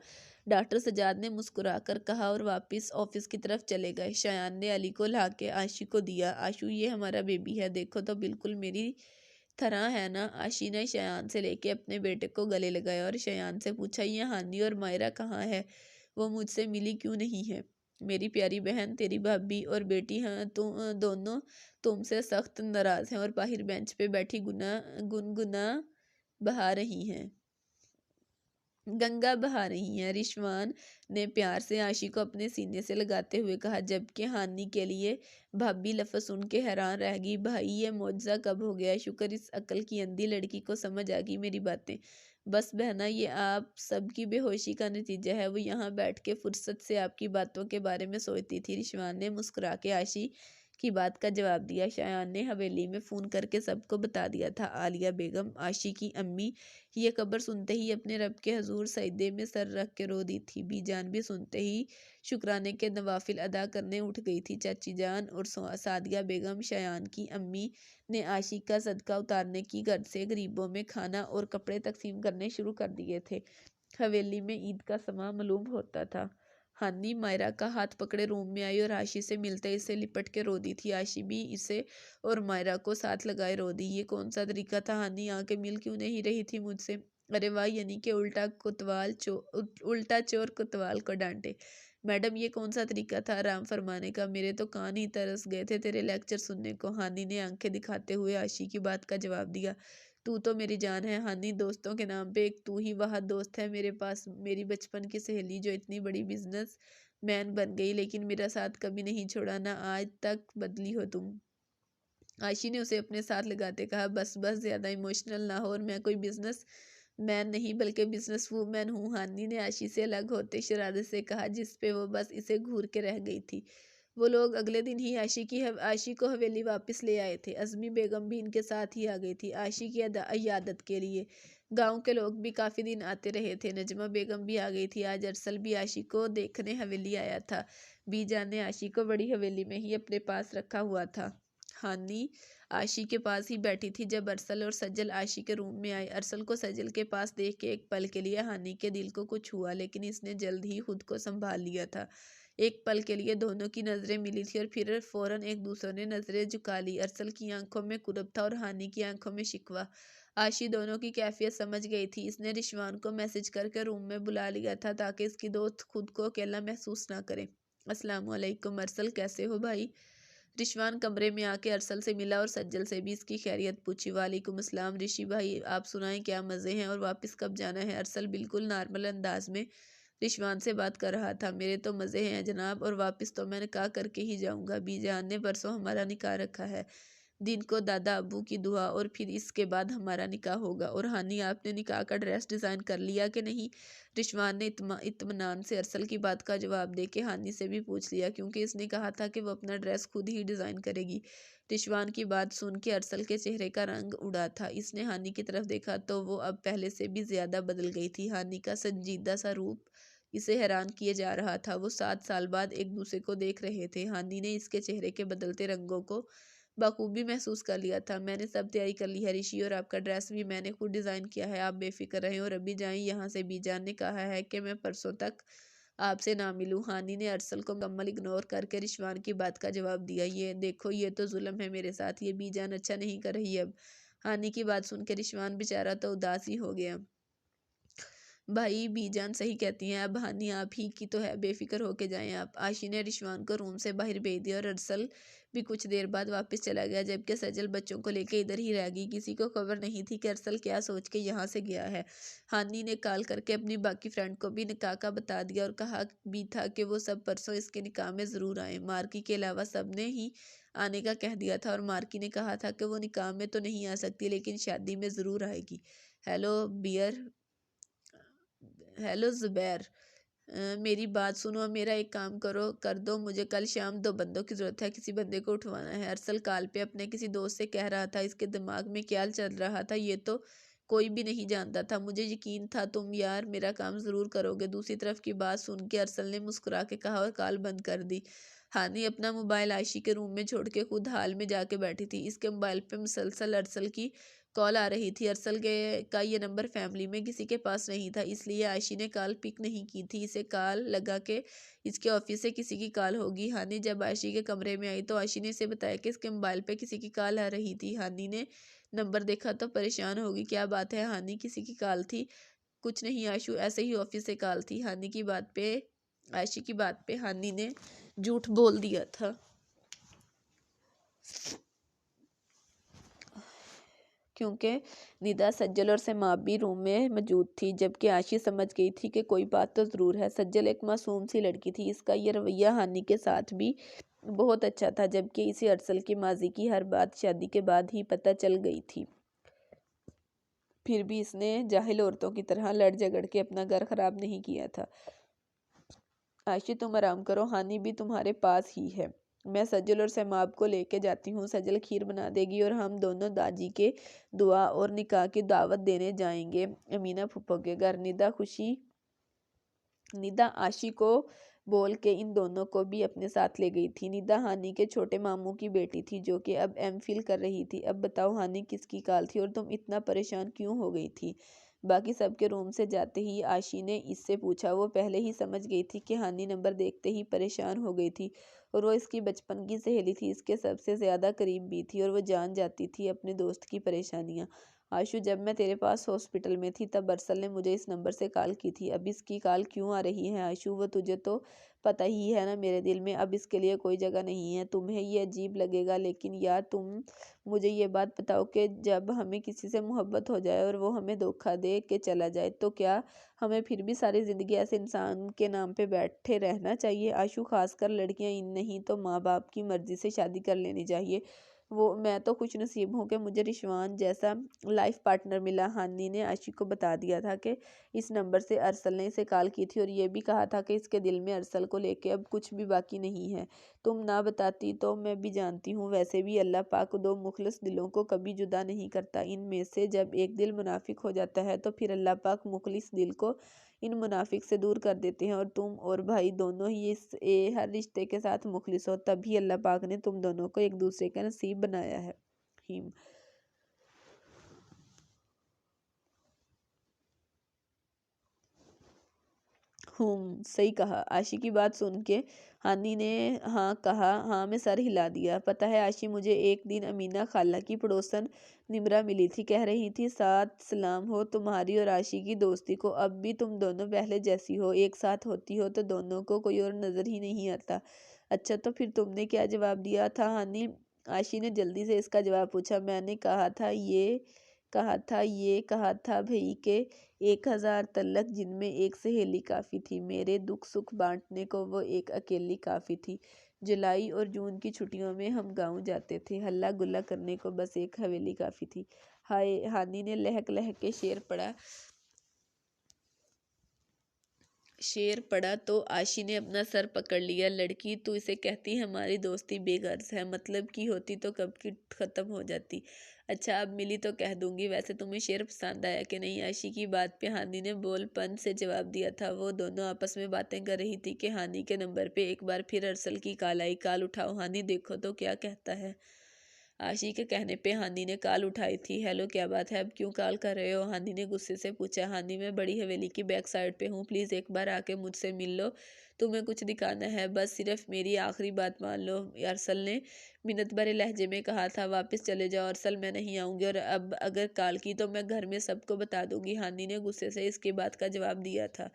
ڈاکٹر سجاد نے مسکرا کر کہا اور واپس آفس کی طرف چلے گئے۔ شایان نے علی کو لا کے عائشی کو دیا۔ آشو، یہ ہمارا بیبی ہے، دیکھو تو بالکل میری طرح ہے نا؟ عائشی نے شایان سے لے کے اپنے بیٹے کو گلے لگایا اور شایان سے پوچھا، یہ ہانی اور مائرہ کہاں ہے؟ وہ مجھ سے ملی کیوں نہیں ہے؟ میری پیاری بہن، تیری بھابھی اور بیٹی دونوں تم سے سخت ناراض ہیں اور باہر بینچ پہ بیٹھی گنگنا بہا رہی ہیں، گنگا بہا رہی ہیں، رشوان نے پیار سے عائشی کو اپنے سینے سے لگاتے ہوئے کہا، جبکہ ہانی کے لیے بھابھی لفظ سن کے حیران رہ گئی۔ بھائی، یہ معجزہ کب ہو گیا؟ شکر اس عقل کی اندھی لڑکی کو سمجھ آ گئی میری باتیں۔ بس بہنا، یہ آپ سب کی بے ہوشی کا نتیجہ ہے، وہ یہاں بیٹھ کے فرصت سے آپ کی باتوں کے بارے میں سوچتی تھی۔ رشوان نے مسکرا کے عائشی کی بات کا جواب دیا۔ شایان نے حویلی میں فون کر کے سب کو بتا دیا تھا۔ عالیہ بیگم، عائشی کی امی، یہ خبر سنتے ہی اپنے رب کے حضور سجدے میں سر رکھ کے رو دی تھی۔ بی جان بھی سنتے ہی شکرانے کے نوافل ادا کرنے اٹھ گئی تھی۔ چاچی جان اور سعدیہ بیگم، شایان کی امی، نے عائشی کا صدقہ اتارنے کی غرض سے غریبوں میں کھانا اور کپڑے تقسیم کرنے شروع کر دیے تھے۔ حویلی میں عید کا سماں معلوم ہوتا تھا۔ ہانی مائرہ کا ہاتھ پکڑے روم میں آئی اور عائشی سے ملتے اسے لپٹ کے رو دی تھی۔ عائشی بھی اسے اور مائرہ کو ساتھ لگائے رو دی۔ یہ کون سا طریقہ تھا ہانی، آ کے مل کیوں نہیں رہی تھی مجھ سے؟ ارے واہ، یعنی کہ الٹا چور کوتوال کو ڈانٹے۔ میڈم یہ کون سا طریقہ تھا آرام فرمانے کا؟ میرے تو کان ہی ترس گئے تھے تیرے لیکچر سننے کو۔ ہانی نے آنکھیں دکھاتے ہوئے عائشی کی بات کا جواب دیا۔ تو تو میری جان ہے ہانی، دوستوں کے نام پہ ایک تو ہی واحد دوست ہے میرے پاس، میری بچپن کی سہیلی جو اتنی بڑی بزنس مین بن گئی لیکن میرا ساتھ کبھی نہیں چھوڑا، نہ آج تک بدلی ہو تم۔ عائشی نے اسے اپنے ساتھ لگاتے کہا، بس بس زیادہ ایموشنل نہ ہو، اور میں کوئی بزنس مین نہیں بلکہ بزنس وومن ہوں۔ ہانی نے عائشی سے الگ ہوتے شرارت سے کہا، جس پہ وہ بس اسے گھور کے رہ گئی تھی۔ وہ لوگ اگلے دن ہی عائشی کو حویلی واپس لے آئے تھے۔ عزمی بیگم بھی ان کے ساتھ ہی آ گئی تھی عائشی کی عیادت کے لیے۔ گاؤں کے لوگ بھی کافی دن آتے رہے تھے۔ نجمہ بیگم بھی آ گئی تھی۔ آج ارسل بھی عائشی کو دیکھنے حویلی آیا تھا۔ بی جان نے عائشی کو بڑی حویلی میں ہی اپنے پاس رکھا ہوا تھا۔ ہانی عائشی کے پاس ہی بیٹھی تھی جب ارسل اور سجل عائشی کے روم میں آئے۔ ارسل کو سجل کے پاس دیکھ کے ایک پل کے لیے ہانی کے دل کو کچھ ہوا، لیکن اس نے جلد ہی خود کو سنبھال لیا تھا۔ ایک پل کے لیے دونوں کی نظریں ملی تھی اور پھر فوراً ایک دوسرے نے نظریں جھکا لی۔ ارسل کی آنکھوں میں کرب تھا اور ہانی کی آنکھوں میں شکوہ۔ عائشی دونوں کی کیفیت سمجھ گئی تھی۔ اس نے رشوان کو میسج کر کے روم میں بلا لیا تھا تاکہ اس کی دوست خود کو اکیلا محسوس نہ کرے۔ السلام علیکم ارسل، کیسے ہو بھائی؟ رشوان کمرے میں آ کے ارسل سے ملا اور سجل سے بھی اس کی خیریت پوچھی۔ وعلیکم السلام رشی بھائی، آپ سنائیں کیا مزے ہیں اور واپس کب جانا ہے؟ ارسل بالکل نارمل انداز میں رشوان سے بات کر رہا تھا۔ میرے تو مزے ہیں جناب، اور واپس تو میں نکاح کر کے ہی جاؤں گا۔ بی جان نے پرسوں ہمارا نکاح رکھا ہے، دن کو دادا ابو کی دعا اور پھر اس کے بعد ہمارا نکاح ہوگا۔ اور ہانی، آپ نے نکاح کا ڈریس ڈیزائن کر لیا کہ نہیں؟ رشوان نے اطمینان سے ارسل کی بات کا جواب دے کے ہانی سے بھی پوچھ لیا، کیونکہ اس نے کہا تھا کہ وہ اپنا ڈریس خود ہی ڈیزائن کرے گی۔ رشوان کی بات سن کے ارسل کے چہرے کا رنگ اڑا تھا۔ اس نے ہانی کی طرف دیکھا تو وہ اب پہلے سے بھی زیادہ بدل گئی تھی۔ ہانی کا سنجیدہ سا روپ اسے حیران کیے جا رہا تھا۔ وہ 7 سال بعد ایک دوسرے کو دیکھ رہے تھے۔ ہانی نے اس کے چہرے کے بدلتے رنگوں کو بخوبی محسوس کر لیا تھا۔ میں نے سب تیاری کر لی ہے رشی، اور آپ کا ڈریس بھی میں نے خود ڈیزائن کیا ہے، آپ بے فکر رہیں اور ابھی جائیں یہاں سے۔ بی جان نے کہا ہے کہ میں پرسوں تک آپ سے نہ ملوں۔ ہانی نے ارسل کو مکمل اگنور کر کے رشوان کی بات کا جواب دیا۔ یہ دیکھو، یہ تو ظلم ہے میرے ساتھ، یہ بی جان اچھا نہیں کر رہی اب۔ ہانی کی بات سن کے رشوان بیچارہ تو اداس ہی ہو گیا۔ بھائی بی جان صحیح کہتی ہیں، اب ہانی آپ ہی کی تو ہے، بے فکر ہو کے جائیں آپ۔ عائشی نے رشوان کو روم سے باہر بھیج دیا اور ارسل بھی کچھ دیر بعد واپس چلا گیا، جبکہ سجل بچوں کو لے کے ادھر ہی رہ گئی۔ کسی کو خبر نہیں تھی کہ ارسل کیا سوچ کے یہاں سے گیا ہے۔ ہانی نے کال کر کے اپنی باقی فرینڈ کو بھی نکاح کا بتا دیا اور کہا بھی تھا کہ وہ سب پرسوں اس کے نکاح میں ضرور آئیں۔ مارکی کے علاوہ سب نے ہی آنے کا کہہ دیا تھا، اور مارکی نے کہا تھا کہ وہ نکاح میں تو نہیں آ سکتی لیکن شادی میں ضرور آئے گی۔ ہیلو زبیر، میری بات سنو، میرا ایک کام کر دو، مجھے کل شام 2 بندوں کی ضرورت ہے، کسی بندے کو اٹھوانا ہے۔ ارسل کال پہ اپنے کسی دوست سے کہہ رہا تھا۔ اس کے دماغ میں کیا چل رہا تھا یہ تو کوئی بھی نہیں جانتا تھا، مجھے یقین تھا تم یار میرا کام ضرور کرو گے۔ دوسری طرف کی بات سن کے ارسل نے مسکرا کے کہا اور کال بند کر دی۔ ہانی اپنا موبائل عائشی کے روم میں چھوڑ کے خود ہال میں جا کے بیٹھی تھی۔ اس کے موبائل پہ مسلسل ارسل کی کال آ رہی تھی۔ ارسل کا یہ نمبر فیملی میں کسی کے پاس نہیں تھا، اس لیے عائشی نے کال پک نہیں کی تھی۔ اسے کال لگا کہ اس کے آفس سے کسی کی کال ہوگی۔ ہانی جب عائشی کے کمرے میں آئی تو عائشی نے اسے بتایا کہ اس کے موبائل پہ کسی کی کال آ رہی تھی۔ ہانی نے نمبر دیکھا تو پریشان ہوگی، کیا بات ہے ہانی، کسی کی کال تھی؟ کچھ نہیں آشو، ایسے ہی آفس سے کال تھی۔ عائشی کی بات پہ ہانی نے جھوٹ بول دیا تھا، کیونکہ ندا، سجل اور سیماب بھی روم میں موجود تھی، جبکہ عائشی سمجھ گئی تھی کہ کوئی بات تو ضرور ہے۔ سجل ایک معصوم سی لڑکی تھی، اس کا یہ رویہ ہانی کے ساتھ بھی بہت اچھا تھا، جبکہ اسے ارسل کے ماضی کی ہر بات شادی کے بعد ہی پتہ چل گئی تھی۔ پھر بھی اس نے جاہل عورتوں کی طرح لڑ جھگڑ کے اپنا گھر خراب نہیں کیا تھا۔ عائشی تم آرام کرو، ہانی بھی تمہارے پاس ہی ہے، میں سجل اور سیماب کو لے کے جاتی ہوں۔ سجل کھیر بنا دے گی اور ہم دونوں داجی کے دعا اور نکاح کی دعوت دینے جائیں گے امینہ پھپھو کے گھر۔ ندا عائشی کو بول کے ان دونوں کو بھی اپنے ساتھ لے گئی تھی۔ ندا ہانی کے چھوٹے ماموں کی بیٹی تھی جو کہ اب ایم فل کر رہی تھی۔ اب بتاؤ ہانی، کس کی کال تھی اور تم اتنا پریشان کیوں ہو گئی تھی؟ باقی سب کے روم سے جاتے ہی عائشی نے اس سے پوچھا۔ وہ پہلے ہی سمجھ گئی تھی کہ ہانی نمبر دیکھتے ہی پریشان ہو گئی تھی، اور وہ اس کی بچپن کی سہیلی تھی، اس کے سب سے زیادہ قریب بھی تھی، اور وہ جان جاتی تھی اپنے دوست کی پریشانیاں۔ عائشو، جب میں تیرے پاس ہاسپٹل میں تھی تب ارسل نے مجھے اس نمبر سے کال کی تھی۔ اب اس کی کال کیوں آ رہی ہے عائشو؟ وہ تجھے تو پتہ ہی ہے نا، میرے دل میں اب اس کے لیے کوئی جگہ نہیں ہے۔ تمہیں یہ عجیب لگے گا لیکن یار تم مجھے یہ بات بتاؤ کہ جب ہمیں کسی سے محبت ہو جائے اور وہ ہمیں دھوکہ دے کے چلا جائے تو کیا ہمیں پھر بھی ساری زندگی ایسے انسان کے نام پہ بیٹھے رہنا چاہیے؟ عائشو، خاص کر لڑکیاں نہیں تو ماں باپ کی مرضی سے شادی کر لینی چاہیے۔ میں تو خوش نصیب ہوں کہ مجھے رشوان جیسا لائف پارٹنر ملا۔ ہانی نے عائشی کو بتا دیا تھا کہ اس نمبر سے ارسل نے اسے کال کی تھی، اور یہ بھی کہا تھا کہ اس کے دل میں ارسل کو لے کے اب کچھ بھی باقی نہیں ہے۔ تم نہ بتاتی تو میں بھی جانتی ہوں، ویسے بھی اللہ پاک دو مخلص دلوں کو کبھی جدا نہیں کرتا۔ ان میں سے جب ایک دل منافق ہو جاتا ہے تو پھر اللہ پاک مخلص دل کو ان منافق سے دور کر دیتے ہیں، اور تم اور بھائی دونوں ہی اس ہر رشتے کے ساتھ مخلص ہو، تبھی اللہ پاک نے تم دونوں کو ایک دوسرے کا نصیب بنایا ہے۔ صحیح کہا۔ عائشی کی بات سن کے ہانی نے ہاں کہا، ہاں میں سر ہلا دیا۔ پتہ ہے عائشی، مجھے ایک دن امینہ خالہ کی پڑوسن نمرہ ملی تھی، کہہ رہی تھی سات سلام ہو تمہاری اور عائشی کی دوستی کو، اب بھی تم دونوں پہلے جیسی ہو، ایک ساتھ ہوتی ہو تو دونوں کو کوئی اور نظر ہی نہیں آتا۔ اچھا تو پھر تم نے کیا جواب دیا تھا ہانی؟ عائشی نے جلدی سے اس کا جواب پوچھا۔ میں نے کہا تھا بھئی کہ 1000 تلک، جن میں ایک سہیلی کافی تھی، میرے دکھ سکھ بانٹنے کو وہ ایک اکیلی کافی تھی۔ جولائی اور جون کی چھٹیوں میں ہم گاؤں جاتے تھے، ہلا گلا کرنے کو بس ایک حویلی کافی تھی۔ ہائے! ہانی نے لہک لہک کے شعر پڑھا تو عائشی نے اپنا سر پکڑ لیا۔ لڑکی، تو اسے کہتی ہماری دوستی بے غرض ہے، مطلب کی ہوتی تو کب کی ختم ہو جاتی۔ اچھا اب ملی تو کہہ دوں گی۔ ویسے تمہیں شعر پسند آیا کہ نہیں؟ عائشی کی بات پہ ہانی نے بول پن سے جواب دیا تھا۔ وہ دونوں آپس میں باتیں کر رہی تھی کہ ہانی کے نمبر پہ ایک بار پھر ارسل کی کال آئی۔ کال اٹھاؤ ہانی، دیکھو تو کیا کہتا ہے۔ عائشی کے کہنے پہ ہانی نے کال اٹھائی تھی۔ ہیلو، کیا بات ہے، اب کیوں کال کر رہے ہو؟ ہانی نے غصے سے پوچھا۔ ہانی، میں بڑی حویلی کی بیک سائڈ پہ ہوں، پلیز ایک بار آ کے مجھ سے مل لو، تمہیں کچھ دکھانا ہے، بس صرف میری آخری بات مان لو، ارسل نے منت بھرے لہجے میں کہا تھا۔ واپس چلے جاؤ ارسل، میں نہیں آؤں گی، اور اب اگر کال کی تو میں گھر میں سب کو بتا دوں گی۔ ہانی نے غصے سے اس کی بات کا جواب دیا تھا۔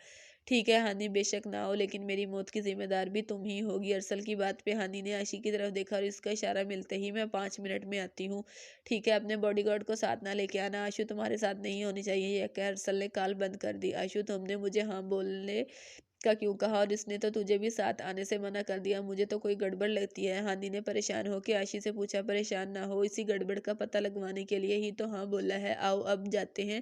ٹھیک ہے ہانی، بے شک نہ آؤ، لیکن میری موت کی ذمہ دار بھی تم ہی ہوگی۔ ارسل کی بات پہ ہانی نے عائشی کی طرف دیکھا اور اس کا اشارہ ملتے ہی میں 5 منٹ میں آتی ہوں۔ ٹھیک ہے، اپنے باڈی گارڈ کو ساتھ نہ لے کے آنا، عائشو تمہارے ساتھ نہیں ہونی چاہیے۔ یہ کہہ ارسل نے کال بند کر دی۔ عائشو، تم نے مجھے ہاں بولنے کا کیوں کہا، اور اس نے تو تجھے بھی ساتھ آنے سے منع کر دیا، مجھے تو کوئی گڑبڑ لگتی ہے۔ ہانی نے پریشان ہو کے عائشی سے پوچھا۔ پریشان نہ ہو، اسی گڑبڑ کا پتہ لگوانے کے لیے ہی تو ہاں بولا ہے۔ آؤ اب جاتے ہیں،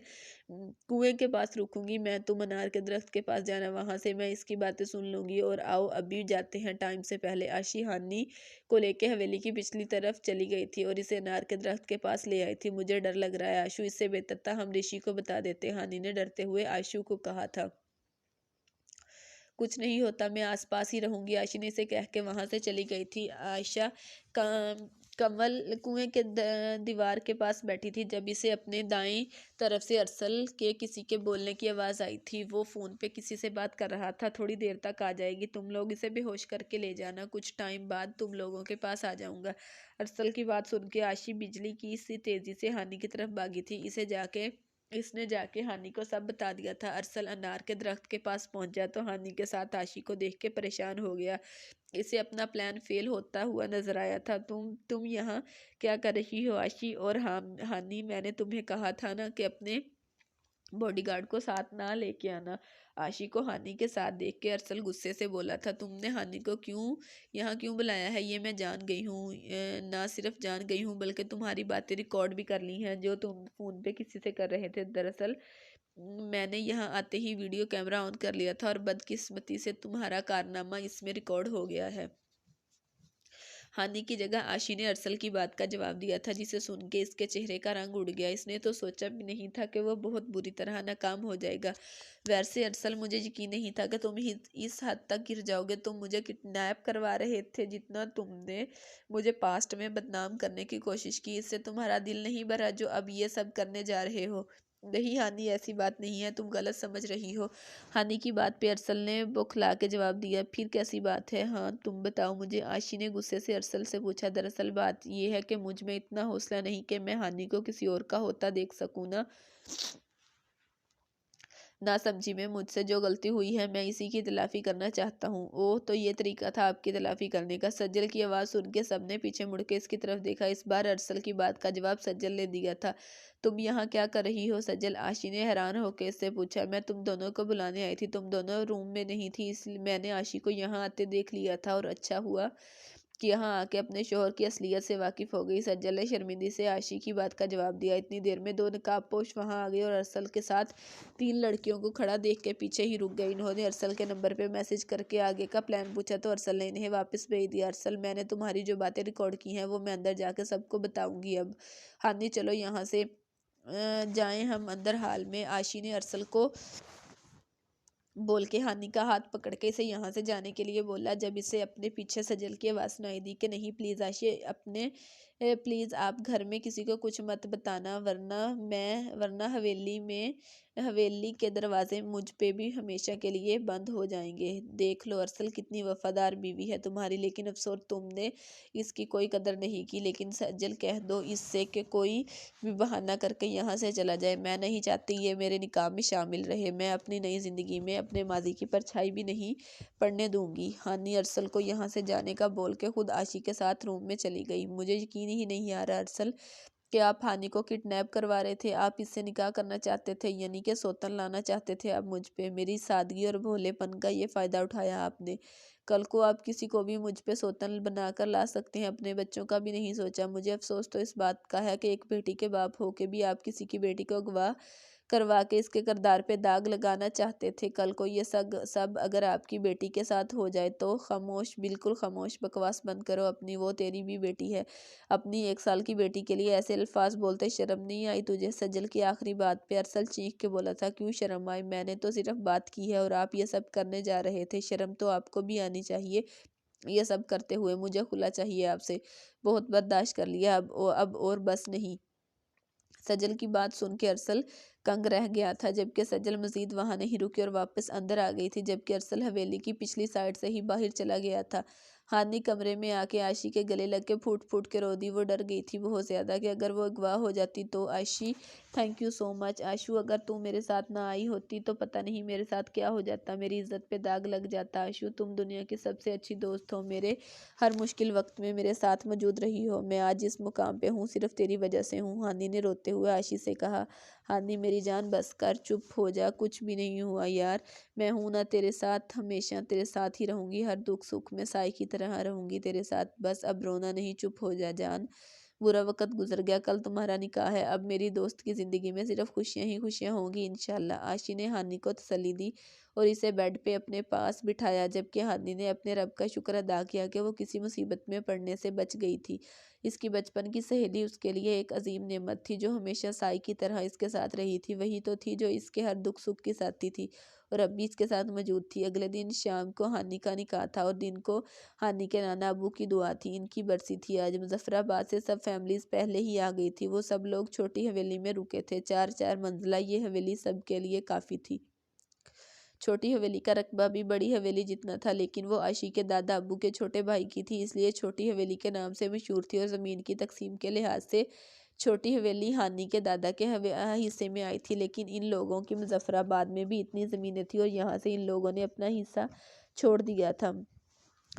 کنویں کے پاس رکوں گی میں، تم انار کے درخت کے پاس جانا، وہاں سے میں اس کی باتیں سن لوں گی، اور آؤ ابھی جاتے ہیں ٹائم سے پہلے۔ عائشی ہانی کو لے کے حویلی کی پچھلی طرف چلی گئی تھی اور اسے انار کے درخت کے پاس لے آئی تھی۔ مجھے ڈر لگ رہا ہے عائشو، اس سے بہتر تھا ہم رشی کو بتا دیتے، ہانی نے ڈرتے ہوئے عائشو کو کہا تھا۔ کچھ نہیں ہوتا، میں آس پاس ہی رہوں گی، عائشی نے اسے کہہ کے وہاں سے چلی گئی تھی۔ عائشہ کمل کنویں کے دیوار کے پاس بیٹھی تھی جب اسے اپنے دائیں طرف سے ارسل کے کسی کے بولنے کی آواز آئی تھی۔ وہ فون پہ کسی سے بات کر رہا تھا۔ تھوڑی دیر تک آ جائے گی، تم لوگ اسے بے ہوش کر کے لے جانا، کچھ ٹائم بعد تم لوگوں کے پاس آ جاؤں گا۔ ارسل کی بات سن کے عائشی بجلی کی سی تیزی سے ہانی کی طرف بھاگی تھی۔ اس نے جا کے ہانی کو سب بتا دیا تھا۔ ارسل انار کے درخت کے پاس پہنچا تو ہانی کے ساتھ عائشی کو دیکھ کے پریشان ہو گیا، اسے اپنا پلان فیل ہوتا ہوا نظر آیا تھا۔ تم یہاں کیا کر رہی ہو عائشی؟ اور ہانی، میں نے تمہیں کہا تھا نا کہ اپنے باڈی گارڈ کو ساتھ نہ لے کے آنا۔ عائشی کو ہانی کے ساتھ دیکھ کے ارسل غصے سے بولا تھا۔ تم نے ہانی کو یہاں کیوں بلایا ہے؟ یہ میں جان گئی ہوں، نہ صرف جان گئی ہوں بلکہ تمہاری باتیں ریکارڈ بھی کر لی ہیں جو تم فون پہ کسی سے کر رہے تھے۔ دراصل میں نے یہاں آتے ہی ویڈیو کیمرہ آن کر لیا تھا اور بدقسمتی سے تمہارا کارنامہ اس میں ریکارڈ ہو گیا ہے۔ ہانی کی جگہ عائشی نے ارسل کی بات کا جواب دیا تھا، جسے سن کے اس کے چہرے کا رنگ اڑ گیا۔ اس نے تو سوچا بھی نہیں تھا کہ وہ بہت بری طرح ناکام ہو جائے گا۔ ویسے ارسل، مجھے یقین نہیں تھا کہ تم اس حد تک گر جاؤ گے، تم مجھے کڈنیپ کروا رہے تھے، جتنا تم نے مجھے پاسٹ میں بدنام کرنے کی کوشش کی، اس سے تمہارا دل نہیں بھرا جو اب یہ سب کرنے جا رہے ہو۔ نہیں ہانی، ایسی بات نہیں ہے، تم غلط سمجھ رہی ہو۔ ہانی کی بات پہ ارسل نے بوکھلا کے جواب دیا۔ پھر کیسی بات ہے؟ ہاں تم بتاؤ مجھے، عائشی نے غصے سے ارسل سے پوچھا۔ دراصل بات یہ ہے کہ مجھ میں اتنا حوصلہ نہیں کہ میں ہانی کو کسی اور کا ہوتا دیکھ سکوں نہ سمجھی میں، مجھ سے جو غلطی ہوئی ہے میں اسی کی تلافی کرنا چاہتا ہوں۔ اوہ تو یہ طریقہ تھا آپ کی تلافی کرنے کا؟ سجل کی آواز سن کے سب نے پیچھے مڑ کے اس کی طرف دیکھا۔ اس بار ارسل کی بات کا جواب سجل نے دیا تھا۔ تم یہاں کیا کر رہی ہو سجل؟ عائشی نے حیران ہو کے اس سے پوچھا۔ میں تم دونوں کو بلانے آئی تھی، تم دونوں روم میں نہیں تھی، اس لیے میں نے عائشی کو یہاں آتے دیکھ لیا تھا اور اچھا ہوا کہ یہاں آ کے اپنے شوہر کی اصلیت سے واقف ہو گئی۔ سجل نے شرمندگی سے عائشی کی بات کا جواب دیا۔ اتنی دیر میں 2 نقاب پوش وہاں آ گئے اور ارسل کے ساتھ 3 لڑکیوں کو کھڑا دیکھ کے پیچھے ہی رک گئے۔ انہوں نے ارسل کے نمبر پہ میسج کر کے آگے کا پلان پوچھا تو ارسل نے انہیں واپس بھیج دیا۔ ارسل، میں نے تمہاری جو باتیں ریکارڈ کی ہیں وہ میں اندر جا کے سب کو بتاؤں گی اب۔ ہانی چلو یہاں سے جائیں ہم اندر حال میں۔ عائشی نے ارسل کو بول کے ہانی کا ہاتھ پکڑ کے اسے یہاں سے جانے کے لیے بولا، جب اسے اپنے پیچھے سجل کی آواز سنائی دی کہ نہیں پلیز عائشی، پلیز آپ گھر میں کسی کو کچھ مت بتانا ورنہ حویلی کے دروازے مجھ پہ بھی ہمیشہ کے لیے بند ہو جائیں گے۔ دیکھ لو ارسل کتنی وفادار بیوی ہے تمہاری، لیکن افسوس تم نے اس کی کوئی قدر نہیں کی۔ لیکن سجل کہہ دو اس سے کہ کوئی بھی بہانہ کر کے یہاں سے چلا جائے، میں نہیں چاہتی یہ میرے نکاح میں شامل رہے، میں اپنی نئی زندگی میں اپنے ماضی کی پرچھائی بھی نہیں پڑنے دوں گی۔ ہانی ارسل کو یہاں سے جانے کا بول کے خود عائشی کے ساتھ روم میں چلی گئی۔ مجھے یقین ہی نہیں آ رہا ارسل کہ آپ ہانی کو کڈنیپ کروا رہے تھے، آپ اس سے نکاح کرنا چاہتے تھے، یعنی کہ سوتن لانا چاہتے تھے اب مجھ پہ۔ میری سادگی اور بھولے پن کا یہ فائدہ اٹھایا آپ نے۔ کل کو آپ کسی کو بھی مجھ پہ سوتن بنا کر لا سکتے ہیں، اپنے بچوں کا بھی نہیں سوچا۔ مجھے افسوس تو اس بات کا ہے کہ ایک بیٹی کے باپ ہو کے بھی آپ کسی کی بیٹی کو اغوا کروا کے اس کے کردار پہ داغ لگانا چاہتے تھے۔ کل کو یہ سب اگر آپ کی بیٹی کے ساتھ ہو جائے تو خاموش، بالکل خاموش، بکواس بند کرو اپنی، وہ تیری بھی بیٹی ہے۔ اپنی 1 سال کی بیٹی کے لیے ایسے الفاظ بولتے شرم نہیں آئی تجھے؟ سجل کی آخری بات پہ ارسل چیخ کے بولا تھا۔ کیوں شرم آئے؟ میں نے تو صرف بات کی ہے اور آپ یہ سب کرنے جا رہے تھے، شرم تو آپ کو بھی آنی چاہیے یہ سب کرتے ہوئے۔ مجھے خلا چاہیے آپ سے، بہت برداشت کر لیا اب اور بس نہیں۔ سجل کی بات سن کے ارسل کنگ رہ گیا تھا، جبکہ سجل مزید وہاں نہیں رکی اور واپس اندر آ گئی تھی، جبکہ ارسل حویلی کی پچھلی سائڈ سے ہی باہر چلا گیا تھا۔ ہانی کمرے میں آ کے عائشی کے گلے لگ کے پھوٹ پھوٹ کے رو دی۔ وہ ڈر گئی تھی بہت زیادہ کہ اگر وہ اغوا ہو جاتی تو۔ عائشی تھینک یو سو مچ عائشو، اگر تو میرے ساتھ نہ آئی ہوتی تو پتہ نہیں میرے ساتھ کیا ہو جاتا، میری عزت پہ داغ لگ جاتا۔ عائشو تم دنیا کی سب سے اچھی دوست ہو، میرے ہر مشکل وقت میں میرے ساتھ موجود رہی ہو، میں آج اس مقام پہ ہوں صرف تیری وجہ سے ہوں، ہانی نے روتے ہوئے عائشی سے کہا۔ ہانی میری جان بس کر، چپ ہو جا، کچھ بھی نہیں ہوا یار، میں ہوں نا تیرے ساتھ، ہمیشہ تیرے ساتھ ہی رہوں گی، ہر دکھ سکھ میں سائے کی طرح رہوں گی تیرے ساتھ، بس اب رونا نہیں، چپ ہو جا جان، برا وقت گزر گیا، کل تمہارا نکاح ہے، اب میری دوست کی زندگی میں صرف خوشیاں ہی خوشیاں ہوں گی انشاءاللہ۔ عائشی نے ہانی کو تسلی دی اور اسے بیڈ پہ اپنے پاس بٹھایا، جبکہ ہانی نے اپنے رب کا شکر ادا کیا کہ وہ کسی مصیبت میں پڑنے سے بچ گئی تھی۔ اس کی بچپن کی سہیلی اس کے لیے ایک عظیم نعمت تھی، جو ہمیشہ سائے کی طرح اس کے ساتھ رہی تھی، وہی تو تھی جو اس کے ہر دکھ سکھ کی ساتھی تھی اور اب بھی اس کے ساتھ موجود تھی۔ اگلے دن شام کو ہانی کا نکاح تھا اور دن کو ہانی کے نانا ابو کی دعا تھی، ان کی برسی تھی آج۔ مظفر آباد سے سب فیملیز پہلے ہی آ گئی تھی، وہ سب لوگ چھوٹی حویلی میں رکے تھے، 4 منزلہ یہ حویلی سب کے لیے کافی تھی۔ چھوٹی حویلی کا رقبہ بھی بڑی حویلی جتنا تھا، لیکن وہ عائشی کے دادا ابو کے چھوٹے بھائی کی تھی، اس لیے چھوٹی حویلی کے نام سے مشہور تھی، اور زمین کی تقسیم کے لحاظ سے چھوٹی حویلی ہانی کے دادا کے حصے میں آئی تھی، لیکن ان لوگوں کی مظفر آباد میں بھی اتنی زمینیں تھیں اور یہاں سے ان لوگوں نے اپنا حصہ چھوڑ دیا تھا۔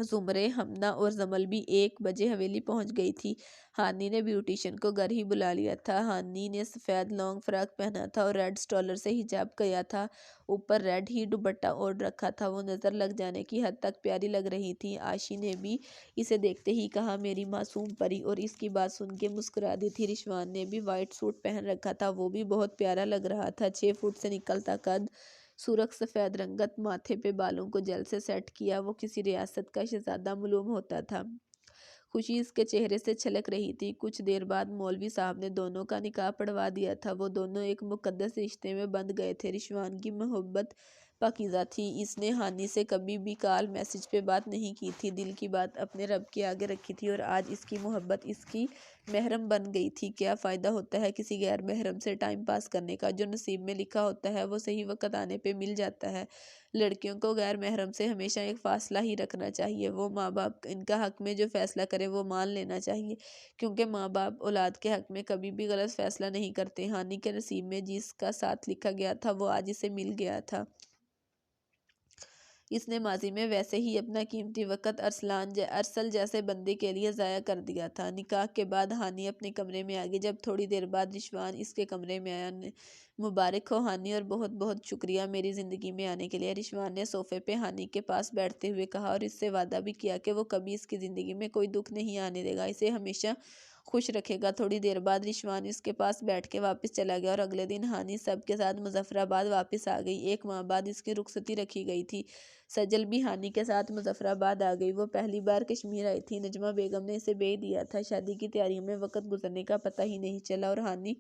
زمرے، ہمنا اور زمل بھی 1 بجے حویلی پہنچ گئی تھی۔ ہانی نے بیوٹیشن کو گھر ہی بلا لیا تھا۔ ہانی نے سفید لانگ فراک پہنا تھا اور ریڈ سٹولر سے حجاب کیا تھا، اوپر ریڈ ہی دوپٹہ اوڑھ رکھا تھا، وہ نظر لگ جانے کی حد تک پیاری لگ رہی تھی۔ عائشی نے بھی اسے دیکھتے ہی کہا میری معصوم پری، اور اس کی بات سن کے مسکرا دی تھی۔ رشوان نے بھی وائٹ سوٹ پہن رکھا تھا، وہ بھی بہت پیارا لگ رہا تھا، 6 فٹ سے نکلتا قد، سرخ سفید رنگت، ماتھے پہ بالوں کو جیل سے سیٹ کیا، وہ کسی ریاست کا شہزادہ معلوم ہوتا تھا۔ خوشی اس کے چہرے سے چھلک رہی تھی۔ کچھ دیر بعد مولوی صاحب نے دونوں کا نکاح پڑھوا دیا تھا، وہ دونوں ایک مقدس رشتے میں بندھ گئے تھے۔ رشوان کی محبت پاکیزہ تھی۔ اس نے ہانی سے کبھی بھی کال میسج پہ بات نہیں کی تھی، دل کی بات اپنے رب کے آگے رکھی تھی، اور آج اس کی محبت اس کی محرم بن گئی تھی۔ کیا فائدہ ہوتا ہے کسی غیر محرم سے ٹائم پاس کرنے کا؟ جو نصیب میں لکھا ہوتا ہے وہ صحیح وقت آنے پہ مل جاتا ہے۔ لڑکیوں کو غیر محرم سے ہمیشہ ایک فاصلہ ہی رکھنا چاہیے۔ وہ ماں باپ ان کا حق میں جو فیصلہ کرے وہ مان لینا چاہیے، کیونکہ ماں باپ اولاد کے حق میں کبھی بھی غلط فیصلہ نہیں کرتے۔ ہانی کے نصیب میں جس کا ساتھ لکھا گیا تھا وہ آج اسے مل گیا تھا۔ اس نے ماضی میں ویسے ہی اپنا قیمتی وقت ارسل جیسے بندے کے لیے ضائع کر دیا تھا۔ نکاح کے بعد ہانی اپنے کمرے میں آگئی۔ جب تھوڑی دیر بعد رشوان اس کے کمرے میں آیا۔ مبارک ہو ہانی، اور بہت بہت شکریہ میری زندگی میں آنے کے لیے، رشوان نے صوفے پہ ہانی کے پاس بیٹھتے ہوئے کہا، اور اس سے وعدہ بھی کیا کہ وہ کبھی اس کی زندگی میں کوئی دکھ نہیں آنے دے گا، اسے ہمیشہ خوش رکھے گا۔ تھوڑی دیر بعد رشوان اس کے پاس بیٹھ کے واپس چلا گیا، اور اگلے دن ہانی سب کے ساتھ مظفرآباد واپس آ گئی۔ 1 ماہ بعد اس کی رخصتی رکھی گئی تھی۔ سجل بھی ہانی کے ساتھ مظفرآباد آ گئی۔ وہ پہلی بار کشمیر آئی تھی۔ نجمہ بیگم نے اسے بھیج دیا تھا۔ شادی کی تیاریوں میں وقت گزرنے کا پتہ ہی نہیں چلا، اور ہانی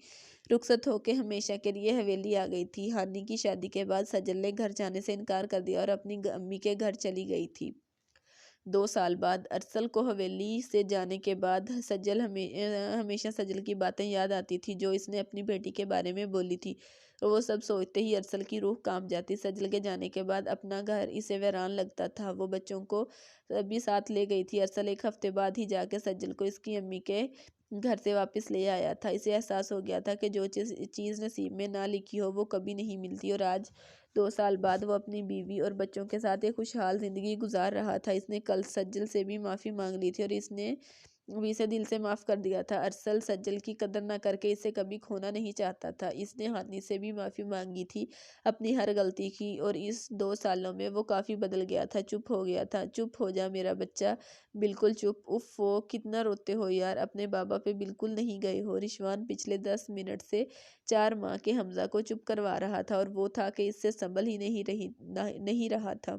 رخصت ہو کے ہمیشہ کے لیے حویلی آ گئی تھی۔ ہانی کی شادی کے بعد سجل نے گھر جانے سے انکار کر دیا اور اپنی امی کے گھر چلی گئی تھی۔ 2 سال بعد ارسل کو حویلی سے جانے کے بعد ہمیشہ سجل کی باتیں یاد آتی تھی جو اس نے اپنی بیٹی کے بارے میں بولی تھی، اور وہ سب سوچتے ہی ارسل کی روح کانپ جاتی۔ سجل کے جانے کے بعد اپنا گھر اسے ویران لگتا تھا۔ وہ بچوں کو بھی ساتھ لے گئی تھی۔ ارسل 1 ہفتے بعد ہی جا کے سجل کو اس کی امی کے گھر سے واپس لے آیا تھا۔ اسے احساس ہو گیا تھا کہ جو چیز نصیب میں نہ لکھی ہو وہ کبھی نہیں ملتی، اور آج 2 سال بعد وہ اپنی بیوی اور بچوں کے ساتھ ایک خوشحال زندگی گزار رہا تھا۔ اس نے کل سجل سے بھی معافی مانگ لی تھی، اور اس نے بھی اسے دل سے معاف کر دیا تھا۔ ارسل سجل کی قدر نہ کر کے اسے کبھی کھونا نہیں چاہتا تھا۔ اس نے ہانی سے بھی معافی مانگی تھی اپنی ہر غلطی کی، اور اس 2 سالوں میں وہ کافی بدل گیا تھا، چپ ہو گیا تھا۔ چپ ہو جا میرا بچہ، بالکل چپ۔ اف کتنا روتے ہو یار، اپنے بابا پہ بالکل نہیں گئے ہو۔ رشوان پچھلے 10 منٹ سے 4 ماہ کے حمزہ کو چپ کروا رہا تھا، اور وہ تھا کہ اس سے سنبھل ہی نہیں رہا تھا۔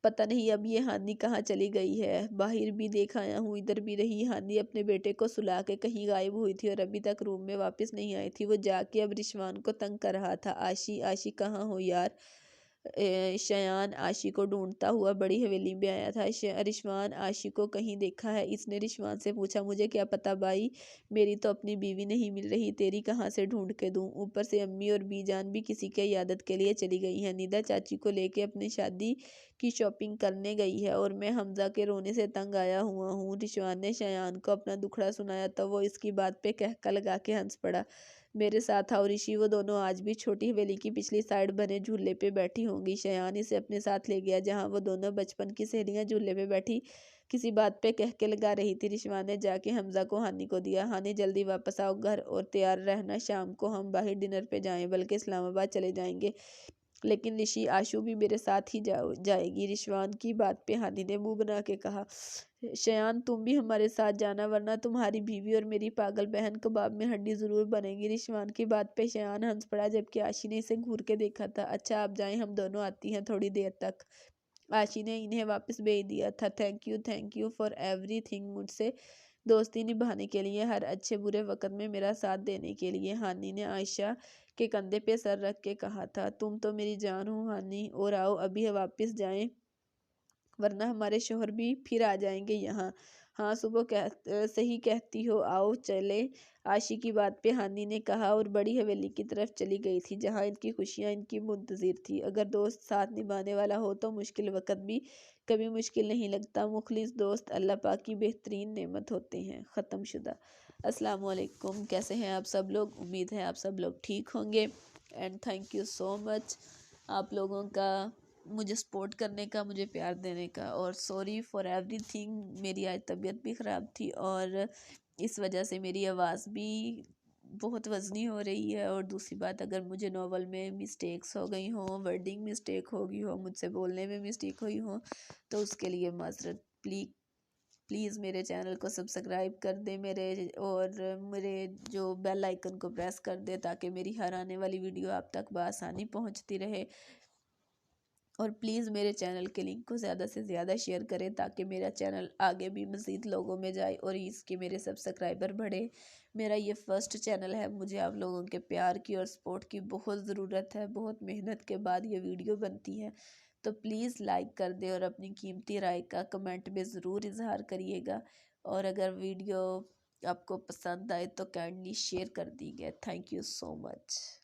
پتہ نہیں اب یہ ہانی کہاں چلی گئی ہے، باہر بھی دیکھ آیا ہوں، ادھر بھی رہی۔ ہانی اپنے بیٹے کو سلا کے کہیں غائب ہوئی تھی، اور ابھی تک روم میں واپس نہیں آئی تھی۔ وہ جا کے اب رشوان کو تنگ کر رہا تھا۔ آشی کہاں ہو یار؟ شایان آشی کو ڈھونڈتا ہوا بڑی حویلی میں آیا تھا۔ رشوان آشی کو کہیں دیکھا ہے؟ اس نے رشوان سے پوچھا۔ مجھے کیا پتا بھائی، میری تو اپنی بیوی نہیں مل رہی، تیری کہاں سے ڈھونڈ کے دوں؟ اوپر سے امی اور بی جان بھی کسی کے عیادت کے لیے چلی گئی ہیں۔ ندا چاچی کو لے کے اپنی شادی کی شاپنگ کرنے گئی ہے، اور میں حمزہ کے رونے سے تنگ آیا ہوا ہوں۔ رشوان نے شایان کو اپنا دکھڑا سنایا تو وہ اس کی بات پہ قہقہ لگا کے ہنس پڑا۔ میرے ساتھ آؤ رشی۔ وہ دونوں آج بھی چھوٹی حویلی کی پچھلی سائیڈ بنے جھولے پہ بیٹھی ہوں گی۔ شایان اسے اپنے ساتھ لے گیا جہاں وہ دونوں بچپن کی سہیلیاں جھولے پہ بیٹھی کسی بات پہ قہقے لگا رہی تھی۔ رشوان نے جا کے حمزہ کو ہانی کو دیا۔ ہانی جلدی واپس آؤ گھر، اور تیار رہنا، شام کو ہم باہر ڈنر پہ جائیں، بلکہ اسلام آباد چلے جائیں گے، لیکن رشی آشو بھی میرے ساتھ ہی جائے گی۔ رشوان کی بات پہ ہانی نے منہ بنا کے کہا، شایان تم بھی ہمارے ساتھ جانا، ورنہ تمہاری بیوی اور میری پاگل بہن کباب میں ہڈی ضرور بنے گی۔ رشوان کی بات پہ شایان ہنس پڑا، جبکہ آشی نے اسے گھور کے دیکھا تھا۔ اچھا آپ جائیں، ہم دونوں آتی ہیں تھوڑی دیر تک۔ آشی نے انہیں واپس بھیج دیا تھا۔ Thank you for every thing, مجھ سے دوستی نبھانے کے لیے، ہر اچھے برے وقت میں میرا ساتھ دینے کے لیے۔ ہانی نے عائشہ کے کندھے پہ سر رکھ کے کہا تھا، تم تو میری جان ہو ہانی، اور آؤ ابھی واپس جائیں ورنہ ہمارے شوہر بھی پھر آ جائیں گے یہاں۔ ہاں صبح صحیح کہتی ہو، آؤ چلیں۔ عائشہ کی بات پہ ہانی نے کہا، اور بڑی حویلی کی طرف چلی گئی تھی جہاں ان کی خوشیاں ان کی منتظر تھی۔ اگر دوست ساتھ نبھانے والا ہو تو مشکل وقت بھی کبھی مشکل نہیں لگتا۔ مخلص دوست اللہ پاک کی بہترین نعمت ہوتے ہیں۔ ختم شدہ۔ السلام علیکم، کیسے ہیں آپ سب لوگ؟ امید ہے آپ سب لوگ ٹھیک ہوں گے، اینڈ تھینک یو سو مچ آپ لوگوں کا مجھے سپورٹ کرنے کا، مجھے پیار دینے کا، اور سوری فار ایوری تھنگ۔ میری آج طبیعت بھی خراب تھی، اور اس وجہ سے میری آواز بھی بہت وزنی ہو رہی ہے، اور دوسری بات اگر مجھے ناول میں مسٹیکس ہو گئی ہوں، ورڈنگ مسٹیک ہو گئی ہو، مجھ سے بولنے میں مسٹیک ہوئی ہوں، تو اس کے لیے معذرت۔ پلیز میرے چینل کو سبسکرائب کر دیں اور میرے جو بیل آئیکن کو پریس کر دیں تاکہ میری ہر آنے والی ویڈیو آپ تک بآسانی پہنچتی رہے۔ اور پلیز میرے چینل کے لنک کو زیادہ سے زیادہ شیئر کریں تاکہ میرا چینل آگے بھی مزید لوگوں میں جائے اور اس کے میرے سبسکرائبر بڑھے۔ میرا یہ فرسٹ چینل ہے، مجھے آپ لوگوں کے پیار کی اور سپورٹ کی بہت ضرورت ہے، بہت محنت کے بعد یہ ویڈیو بنتی ہے، تو پلیز لائک کر دیں اور اپنی قیمتی رائے کا کمنٹ میں ضرور اظہار کریے گا، اور اگر ویڈیو آپ کو پسند آئے تو کائنڈلی شیئر کر دیجیے۔ Thank you so much.